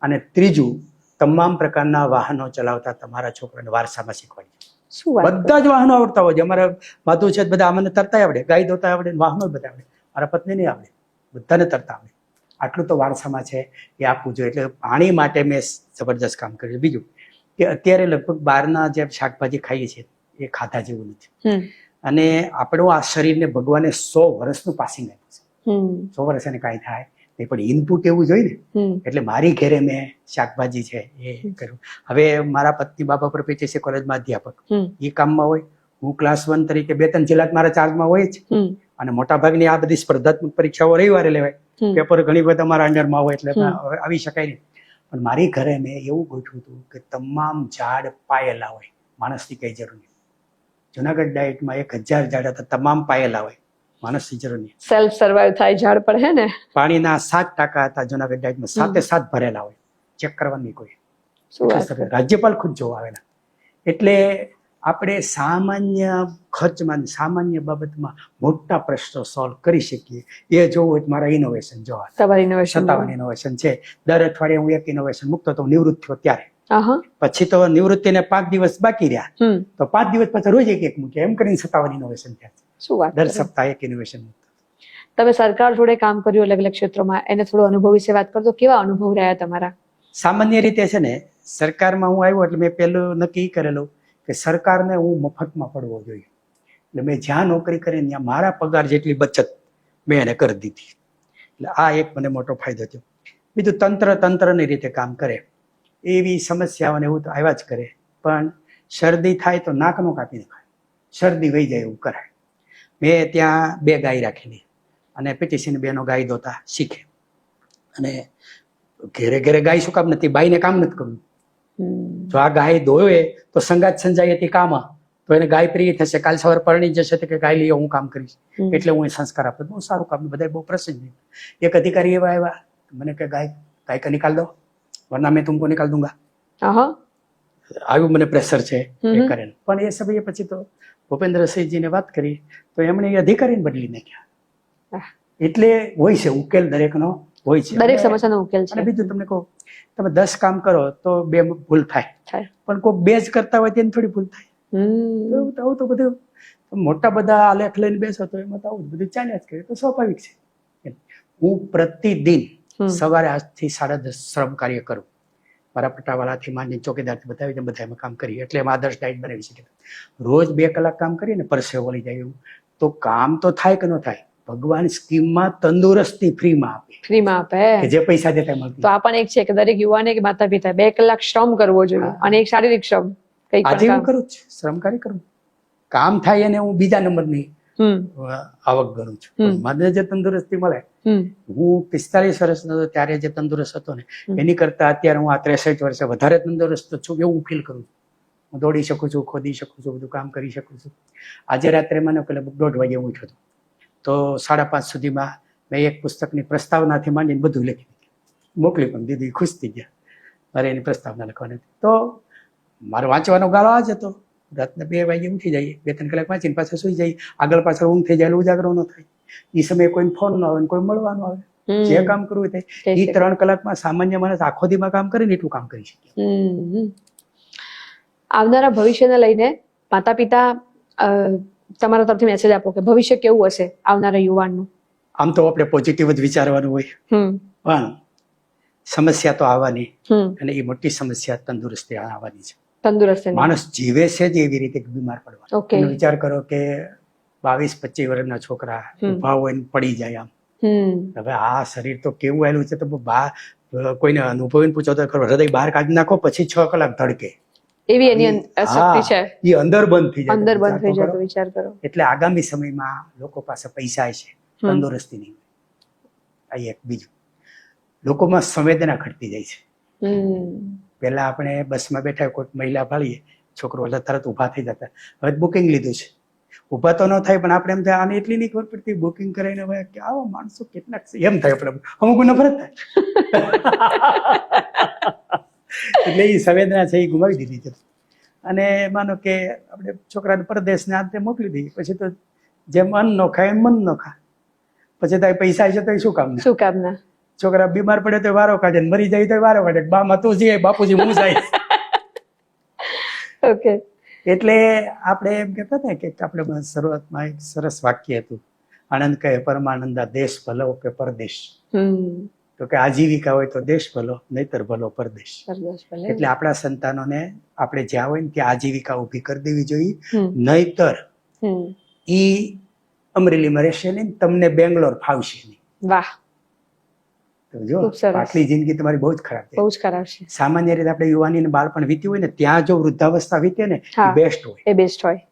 અને ત્રીજું, તમામ પ્રકારના વાહનો ચલાવતા તમારા છોકરાને વારસામાં શીખવાડજો. શું વાત? બધા જ વાહનો આવડતા હોય છે. અમારા માધુ છે બધા, અમને તરતા આવડે, ગાય ધોતા આવડે, વાહનો બધા આવડે. મારા પત્ની નહીં આવડે, બધાને તરતા આવડે. આટલું તો વારસામાં છે, એ આપવું જોઈએ. એટલે પાણી માટે મેં જબરજસ્ત કામ કર્યું. બીજું કે અત્યારે લગભગ બહારના જે શાકભાજી ખાઈએ છીએ એ ખાધા જેવું નથી. અને આપણું આ શરીરને ભગવાને 100 વર્ષનું પાસિંગ આપ્યું છે. 100 વર્ષ એને કાંઈ થાય નહીં, પણ ઇનપુટ એવું જોઈએ ને. એટલે મારી ઘરે મેં શાકભાજી છે એ કર્યું. હવે મારા પત્ની બાબા પર PTC કોલેજમાં અધ્યાપક, એ કામમાં હોય, હું ક્લાસ 1 તરીકે 2-3 જિલ્લા મારા ચાર્જમાં હોય જ. અને મોટાભાગની આ બધી સ્પર્ધાત્મક પરીક્ષાઓ રવિવારે લેવાય, પેપર ઘણી બધા મારા અંડરમાં હોય એટલે આવી શકાય નહીં. પણ મારી ઘરે મેં એવું ગોઠવ્યું હતું કે તમામ ઝાડ પાયેલા હોય, માણસની કઈ જરૂર નહીં. જુનાગઢ ડાયટમાં 1000 ઝાડ હતા, તમામ પાયેલા હોય, માણસની જરૂર નહીં. સેલ્ફ સર્વાઈવ થાય ઝાડ પર, હે ને? પાણીના 7% હતા જુનાગઢ ડાયટમાં, 7 ભરેલા હોય, ચેક કરવાની કોઈ. રાજ્યપાલ ખુદ જોવા આવેલા. એટલે આપણે સામાન્ય ખર્ચમાં, સામાન્ય બાબતમાં મોટા પ્રશ્નો સોલ્વ કરી શકીએ. એ જોવું હોય તો મારા ઇનોવેશન જોવા. તમારી ઇનોવેશન 57 ઇનોવેશન છે. દર અઠવાડિયે હું એક ઇનોવેશન મૂકતો તો નિવૃત્ત થયો ત્યારે. પછી તો નિવૃત્તિને 5 દિવસ બાકી રહ્યા તો 5 દિવસ પછી રોજ એક મૂક્યા. એમ કરીને 57 ઇનોવેશન થયા. શું વાત? દર સપ્તાહે એક ઇનોવેશન. તમે સરકાર જોડે કામ કર્યું અલગ અલગ ક્ષેત્રોમાં, એને થોડો અનુભવ વિશે વાત કરજો. કેવા અનુભવ રહ્યા તમારા? સામાન્ય રીતે છે ને, સરકારમાં હું આવ્યો એટલે મેં પહેલું નક્કી કરેલું કે સરકારને હું મફતમાં પડવો જોઈએ. એટલે મેં જ્યાં નોકરી કરી ત્યાં મારા પગાર જેટલી બચત મેં એને કરી દીધી. એટલે આ એક મને મોટો ફાયદો થયો. બીજું, તંત્રની રીતે કામ કરે. એવી સમસ્યાઓને એવું તો આવ્યા જ કરે, પણ શરદી થાય તો નાક નો કાપી નાખાય, શરદી વહી જાય એવું કરાય. મેં ત્યાં 2 ગાય રાખેલી અને PTCની બહેનો ગાય ધોતા શીખે. અને ઘેરે ઘેરે ગાય શું કામ નથી, બાઈને કામ નથી કરવું. જો આ ગાય ધોવે તો સંગાત સંજાય હતી કામ, તો એને ગાય પ્રિય થશે, કાલ સવારે પરણી જશે તો કે ગાય લઈ હું કામ કરીશ. એટલે હું એ સંસ્કાર આપું. બહુ સારું કામ, બધા બહુ પ્રસન્ન. એક અધિકારી એવા આવ્યા, મને કે ગાય કા નિકાલ દો વરના મેં તુમકો નિકાલ દૂંગા. આવ્યું મને પ્રેશર છે એ કરેલ. પણ એ સમયે પછી તો ભૂપેન્દ્રસિંહજીને વાત કરી તો એમણે એ અધિકારીને બદલી નાખ્યા. એટલે હોય છે ઉકેલ, દરેકનો હોય છે, દરેક સમસ્યાનો ઉકેલ છે. અને બીજું તમને કહું, તમે 10 કામ કરો તો 2 ભૂલ થાય, પણ કોઈ 2 જ કરતા હોય તેની થોડી ભૂલ થાય. આવું તો બધું મોટા બધા આલેખ લઈને બેસો તો એમાં તો આવું બધું ચાલ્યા જ કરે, તો સ્વાભાવિક છે. હું પ્રતિદિન સવારે 8 થી 10:30 શ્રમ કાર્ય કરું. મારા પટાવાળાથી માંડી ચોકીદારથી બતાવી બધામાં કામ કરીએ. એટલે એમાં આદર્શ ડાયટ બનાવી શકીએ. રોજ 2 કલાક કામ કરીએ ને, પરસેવો વળી જાય એવું તો કામ તો થાય કે ન થાય. ભગવાન સ્કીમમાં તંદુરસ્તી ફ્રીમાં આપે, કે જે પૈસા દેતા મળતી. તો આ પણ એક છે કે દરેક યુવાને કે માતા પિતા 2 કલાક શ્રમ કરવો જોઈએ, અને એક શારીરિક શ્રમ. આજે હું કરું છું, શ્રમ કાર્ય કરું, કામ થાય અને હું બીજા નંબરની આવક ગણું છું. મને જે તંદુરસ્તી મળે, હું 45 વર્ષનો હતો ત્યારે જે તંદુરસ્ત હતો ને, એની કરતા અત્યારે હું આ 63 વર્ષે વધારે તંદુરસ્ત છું એવું ફીલ કરું છું. હું દોડી શકું છું, ખોદી શકું છું, બધું કામ કરી શકું છું. આજે રાત્રે મને પેલા 1:30 વાગે ઉઠ્યો હતો તો 5:30 સુધીમાં મેં એક પુસ્તકની પ્રસ્તાવનાથી માંડીને બધું લખી મોકલી પણ દીધી. ખુશ થઈ ગયા, મારે એની પ્રસ્તાવના લખવાની. તો મારે વાંચવાનો ગાળો આ જ હતો. રાતના 2 વાગે ઉઠી જઈએ, 2-3 કલાક વાંચીને પાછળ સુઈ જઈએ. આગળ પાછળ ઊંઘ થઈ જાય, ઉજાગરો ન થાય. એ સમયે કોઈ ફોન ન આવે, કોઈ મળવાનું આવે, જે કામ કરવું હોય એ 3 કલાકમાં સામાન્ય માણસ આખો દીમાં કામ કરીને એટલું કામ કરી શકે. આવનારા ભવિષ્યને લઈને માતા પિતા તમારા તરફથી મેસેજ આપો કે ભવિષ્ય કેવું હશે આવનારા યુવાનનું? આમ તો આપણે પોઝિટિવ જ વિચારવાનું હોય, પણ સમસ્યા તો આવવાની, હમ અને એ મોટી સમસ્યા તંદુરસ્તી આવવાની છે. તંદુરસ્તી માણસ જીવે છે જ એવી રીતે બીમાર પડવાનો. ઓકે. એનો વિચાર કરો કે 22-25 વર્ષના છોકરા ઊભા હોય ને પડી જાય આમ. હવે આ શરીર તો કેવું આવેલું છે, તો કોઈને અનુભવીને પૂછો તો ખરો, હૃદય બહાર કાઢી નાખો પછી 6 કલાક ધડકે, એવી એની શક્તિ છે. એ અંદર બંધ થઈ જાય. અંદર બંધ થઈ જાય તો વિચાર કરો. એટલે આગામી સમયમાં લોકો પાસે પૈસા છે, તંદુરસ્તી નહીં. આ એક. બીજું, લોકોમાં સંવેદના ઘટતી જાય છે. પહેલા આપણે બસમાં બેઠા કોઈ મહિલા ભાળીએ, છોકરો એટલે તરત ઊભા થઈ જતા. હવે બુકિંગ લીધું છે, ઊભા તો ન થાય, પણ આપણે એમ થાય આને એટલી નહીં ખબર પડતી, બુકિંગ કરાવીને હવે કે આવો માણસો કેટલાક છે એમ થાય. આપણે અમુક નફરત થાય. એટલે એ સંવેદના છે એ ગુમાવી દીધી છે. અને માનો કે આપણે છોકરાને પરદેશને આ તે મોકલી દઈએ, પછી તો જેમ અન્ન ન ખાય એમ મન ન ખા. પછી તો પૈસા છે તો શું કામ? શું કામના? છોકરા બીમાર પડે તો વારો કાઢે, મરી જાય તો વારો કાઢે. બામાં તું જઈએ, બાપુજી હું જાય. ઓકે. એટલે આપણે એમ કહેતા હતા કે આપણે શરૂઆતમાં એક સરસ વાક્ય હતું, આનંદ કહે પરમાનંદા, દેશ ભલો કે પરદેશ. તો કે આજીવિકા હોય તો દેશ ભલો, નહીતર ભલો પરદેશ. એટલે આપણા સંતાનોને આપણે જ્યાં હોય ને ત્યાં આજીવિકા ઊભી કરી દેવી જોઈએ, નહીતર ઈ અમરેલીમાં રહેશે નહીં, તમને બેંગ્લોર ફાવશે નહીં. વાહ. તો જો આટલી જિંદગી તમારી બહુ જ ખરાબ છે. બહુ જ ખરાબ છે. સામાન્ય રીતે આપણે યુવાની ને બાળપણ વીત્યું હોય ને, ત્યાં જો વૃદ્ધાવસ્થા વીતે ને એ બેસ્ટ હોય. એ બેસ્ટ હોય.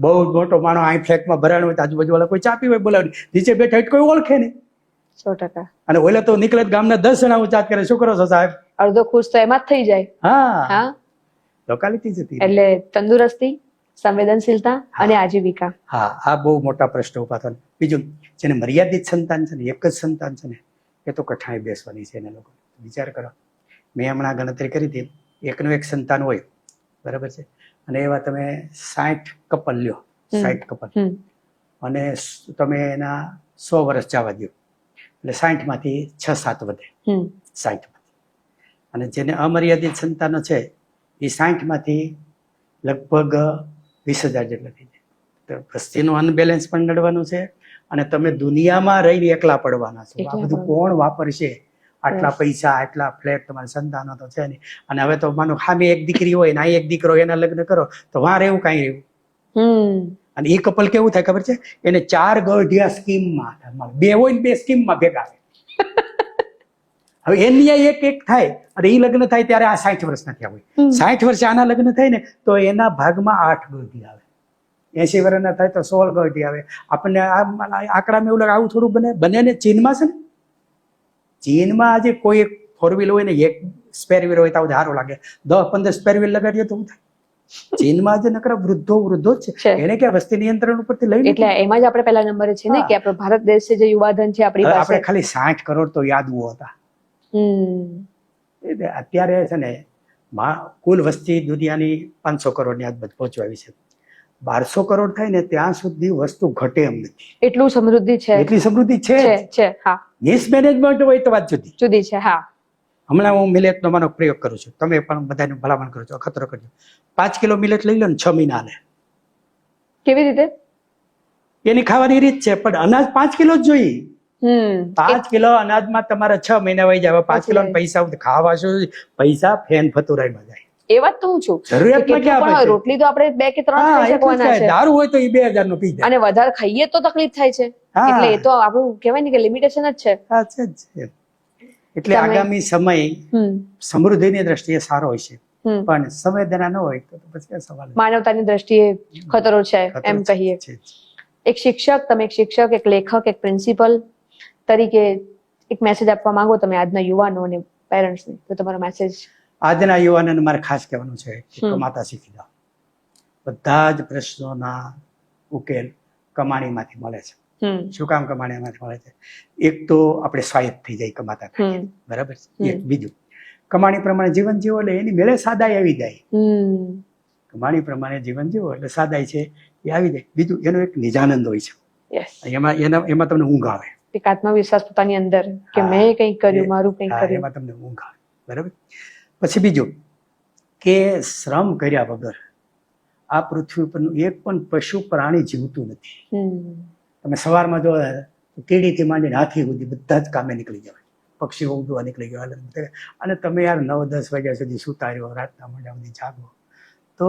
બહુ મોટો માણો આ ફ્લેટમાં ભરાણ હોય, આજુબાજુ વાળા કોઈ ચાપી હોય બોલાવી, નીચે બેઠા કોઈ ઓળખે નહીં. 100%. અને ઓલા તો નીકળે ગામના 10 જણા ઉચાત કરે, શું કરો છો સાહેબ? અડધો ખુશ તો એમાં જ થઈ જાય. હા, લોકાલિટી જતી. એટલે તંદુરસ્તી, સંવેદનશીલતા અને આજીવિકા. હા, આ બહુ મોટા પ્રશ્ન ઉભા થાય. બીજું, જેને મર્યાદિત સંતાન છે ને, એક જ સંતાન છે ને, એ તો કઠણાઈ બેસવાની છે એને લોકો. વિચાર કરો, મેં હમણાં ગણતરી કરી હતી, એકનું એક સંતાન હોય, બરાબર છે, અને એવા તમે 60 કપલ લ્યો, 60 કપલ, અને તમે એના 100 વર્ષ જવા દો, એટલે 60 માંથી 6-7 વધે. 60 માંથી. અને જેને અમર્યાદિત સંતાનો છે એ 60 માંથી લગભગ 20,000 જેટલા થઈ જાય. તો વસ્તીનું અનબેલેન્સ પણ નડવાનું છે, અને તમે દુનિયામાં રહીને એકલા પડવાના છો. આ બધું કોણ વાપરશે? આટલા પૈસા, આટલા ફ્લેટ, તમારા સંતાનો તો છે નહીં. અને હવે તો માનો સામે એક દીકરી હોય ને આ એક દીકરો, એના લગ્ન કરો તો વાં રહેવું કાંઈ રહેવું. અને એ કપલ કેવું થાય ખબર છે? એને 4 ગઢિયા સ્કીમમાં, 2 હોય ને 2 સ્કીમમાં ભેગા. હવે એની એક થાય, અને એ લગ્ન થાય ત્યારે આ 60 વર્ષના થયા હોય. 60 વર્ષે આના લગ્ન થાય ને તો એના ભાગમાં 8 ગઢિયા આવે. 80 વર્ષના થાય તો 16 ગઢિયા આવે. આપણને આંકડામાં એવું લાગે આવું થોડું બને ને. ચીનમાં છે ને, ચીનમાં આજે કોઈ એક 4 વ્હીલ હોય ને, એક સ્પેર વ્હીલ હોય તો સારું લાગે. 10-15 સ્પેર વ્હીલ લગાડીએ તો શું થાય? ચીનમાં જે નકરા વૃદ્ધો જ છે. એને ક્યાં વસ્તી નિયંત્રણ ઉપરથી લઈ, એટલે એમાં જ આપણે પહેલા નંબરે છે ને, કે આપણો ભારત દેશ છે જે યુવાધન છે આપણી પાસે. આપણે ખાલી 60 કરોડ તો યાદવું હતા. અત્યારે છે ને કુલ વસ્તી દુનિયાની 500 કરોડની આજુબાજુ પહોંચવા આવી છે. 1200 કરોડ થાય ને ત્યાં સુધી વસ્તુ ઘટે એમ નથી. એટલું સમૃદ્ધિ છે. એટલી સમૃદ્ધિ છે. હા, મિસમેનેજમેન્ટ હોય તો વાત જુદી છે. હા, હમણાં હું મિલેટનો માનો પ્રયોગ કરું છું, તમે પણ બધાને ભલામણ કરો છો, અખતરો કરજો. 5 કિલો મિલેટ લઈ લો ને, 6 મહિના હાલે. કેવી રીતે? એની ખાવાની રીત છે, પણ અનાજ 5 કિલો જ જોઈએ. 5 કિલો અનાજમાં તમારા 6 મહિના વહી જાય. 5 કિલો પૈસા ખાવા શું? પૈસા ફેન ફતુરાઈમાં જાય. એ વાત તો હું છું. જરૂરિયાતમાં ક્યાં રોટલી તો આપણે 2 કે 3 ખાઈ શકવાના છે. દારૂ હોય તો એ 2000 નો પી જાય. અને વધારે ખાઈએ તો તકલીફ થાય છે. એટલે એ તો આપણું કહેવાય ને કે લિમિટેશન જ છે. હા, છે. એટલે આગામી સમય સમૃદ્ધિની દ્રષ્ટિએ સારો હોય છે, પણ સંવેદના ન હોય તો પછી સવાલ. માનવતાની દ્રષ્ટિએ ખતરો છે એમ કહીએ. એક શિક્ષક, તમે એક શિક્ષક, એક લેખક, એક પ્રિન્સિપલ તરીકે એક મેસેજ આપવા માંગો તમે આજના યુવાનો અને પેરેન્ટ્સને, તો તમારો મેસેજ? આજના યુવાનોને મારે ખાસ કહેવાનું છે કે કમાતા શીખી જાઓ. બધા જ પ્રશ્નોના ઉકેલ કમાણીમાંથી મળે છે. શું કામ કમાણીમાંથી મળે છે? એક તો આપણે સ્વાયત્ત થઈ જાય કમાતા થાય, બરાબર છે. એક બીજું, કમાણી પ્રમાણે જીવન જીવો એટલે એની મેળે સાદાઈ આવી જાય. કમાણી પ્રમાણે જીવન જીવો એટલે સાદાઈ છે એ આવી જાય. બીજું, એનો એક નિજાનંદ હોય છે. એમાં તમને ઊંઘ આવે. એક આત્મવિશ્વાસ પોતાની અંદર કે મેં કંઈક કર્યું, મારું કંઈક કર્યું, એમાં તમને ઊંઘ આવે. બરાબર. પછી બીજું કે શ્રમ કર્યા વગર આ પૃથ્વી પરનું એક પણ પશુ પ્રાણી જીવતું નથી. તમે સવારમાં જો કીડીથી માંડીને હાથી સુધી બધા જ કામે નીકળી જવાય. પક્ષીઓ ઉડવા નીકળી ગયો, અને તમે યાર 9-10 વાગ્યા સુધી સુતા રહ્યો, રાતના મોડા સુધી જાગો, તો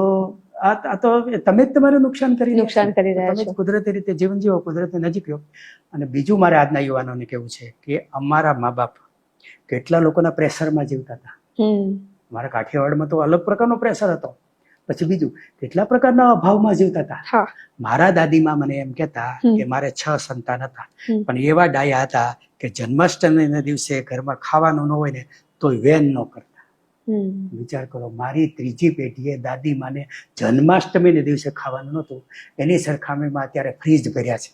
આ તો તમે જ તમારું નુકસાન કરી રહ્યા છો. કુદરતી રીતે જીવન જીવો, કુદરતની નજીક રહો. અને બીજું મારે આજના યુવાનોને કેવું છે કે અમારા મા બાપ કેટલા લોકોના પ્રેશરમાં જીવતા હતા. મારા કાઠિયાવાડમાં તો અલગ પ્રકારનો પ્રેશર હતો. પછી બીજું કેટલા પ્રકારના અભાવમાં જીવતા હતા. મારા દાદીમાં મને એમ કહેતા કે મારે 6 સંતાન હતા, પણ એવા ડાયા હતા કે જન્માષ્ટમીના દિવસે ઘરમાં ખાવાનું ન હોય ને તોય વેન ન કરતા. વિચાર કરો, મારી 3જી પેઢીએ દાદીમાને જન્માષ્ટમીના દિવસે ખાવાનું નહોતું, એની સરખામણીમાં અત્યારે ફ્રીજ ભર્યા છે,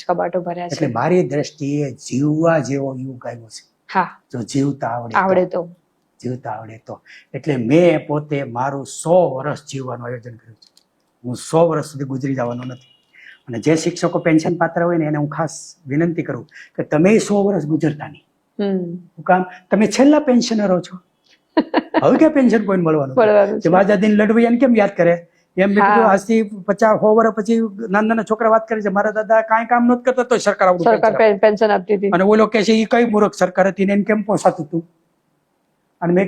કબાટો ભર્યા છે. એટલે મારી દ્રષ્ટિએ જીવવા જેવો યુગ આવ્યો છે. જો જીવતા આવડે તો. એટલે મેં પોતે મારું 100 વર્ષ જીવવાનું આયોજન કર્યું છે. હું 100 વર્ષ સુધી ગુજરી જવાનો નથી. અને જે શિક્ષકો પેન્શન પાત્ર હોય ને એને હું ખાસ વિનંતી કરું કે તમે 100 વર્ષ ગુજરતા નહીં. શું કામ? તમે છેલ્લા પેન્શનરો છો. હવે ક્યાં પેન્શન કોઈ મળવાનું? આઝાદીને લડવી એને કેમ યાદ કરે? એમ મેં કીધું આજથી 50-100 વર્ષ પછી નાના છોકરા વાત કરે છે, મારા દાદા કાંઈ કામ નહોતું કરતા તો સરકાર પેન્શન આપતી હતી. અને ઓલો કહે છે એ કઈ મૂર્ખ સરકાર હતી ને એને કેમ પહોંચાતું હતું. અને મેં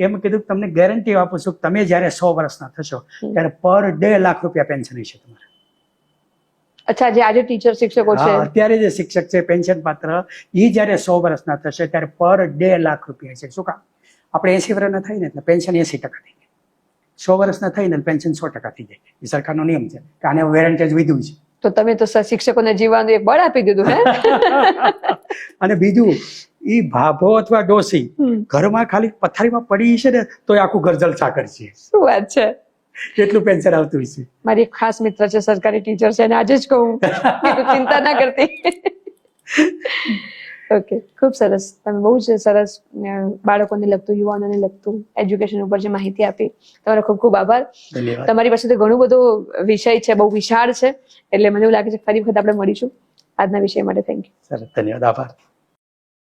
એમ કીધું તમને ગેરંટી આપું છું કે તમે જયારે 100 વર્ષના થશો ત્યારે પર ડે લાખ રૂપિયા પેન્શન હશે તમારે. અચ્છા, જે આજે ટીચર શિક્ષકો છે, અત્યારે જે શિક્ષક છે પેન્શન પાત્ર, એ જયારે 100 વર્ષના થશે ત્યારે પર ડે લાખ રૂપિયા છે. શું કામ? આપણે 80 વર્ષના થઈને એટલે પેન્શન 80% થઈ જાય, 100 વર્ષના થઈને પેન્શન 100% થઈ જાય. એ સરકારનો નિયમ છે કે આને વેરેન્ટેજ વધ્યું છે. તો તમે તો શિક્ષકોને જીવવાનું એક બળ આપી દીધું હે. અને બીજું, ઈ ભાભો અથવા ડોસી ઘરમાં ખાલી પથારીમાં પડી છે ને તો આખું ઘર જલસા કરશે. શું વાત છે! કેટલું પેન્શન આવતું છે. મારી એક ખાસ મિત્ર છે, સરકારી ટીચર છે, અને આજે જ કહું કે ચિંતા ના કરતી. ઓકે, ખૂબ સરસ. તમે બહુ જ સરસ બાળકોને લગતું, યુવાનોને લગતું એજ્યુકેશન ઉપર જે માહિતી આપી, તમારો ખૂબ ખૂબ આભાર. તમારી પાસે તો ઘણું બધું વિષય છે, બહુ વિશાળ છે, એટલે મને એવું લાગે છે ફરી વખત આપણે મળીશું. આજના વિષય માટે થેન્ક યુ. સરસ, ધન્યવાદ, આભાર.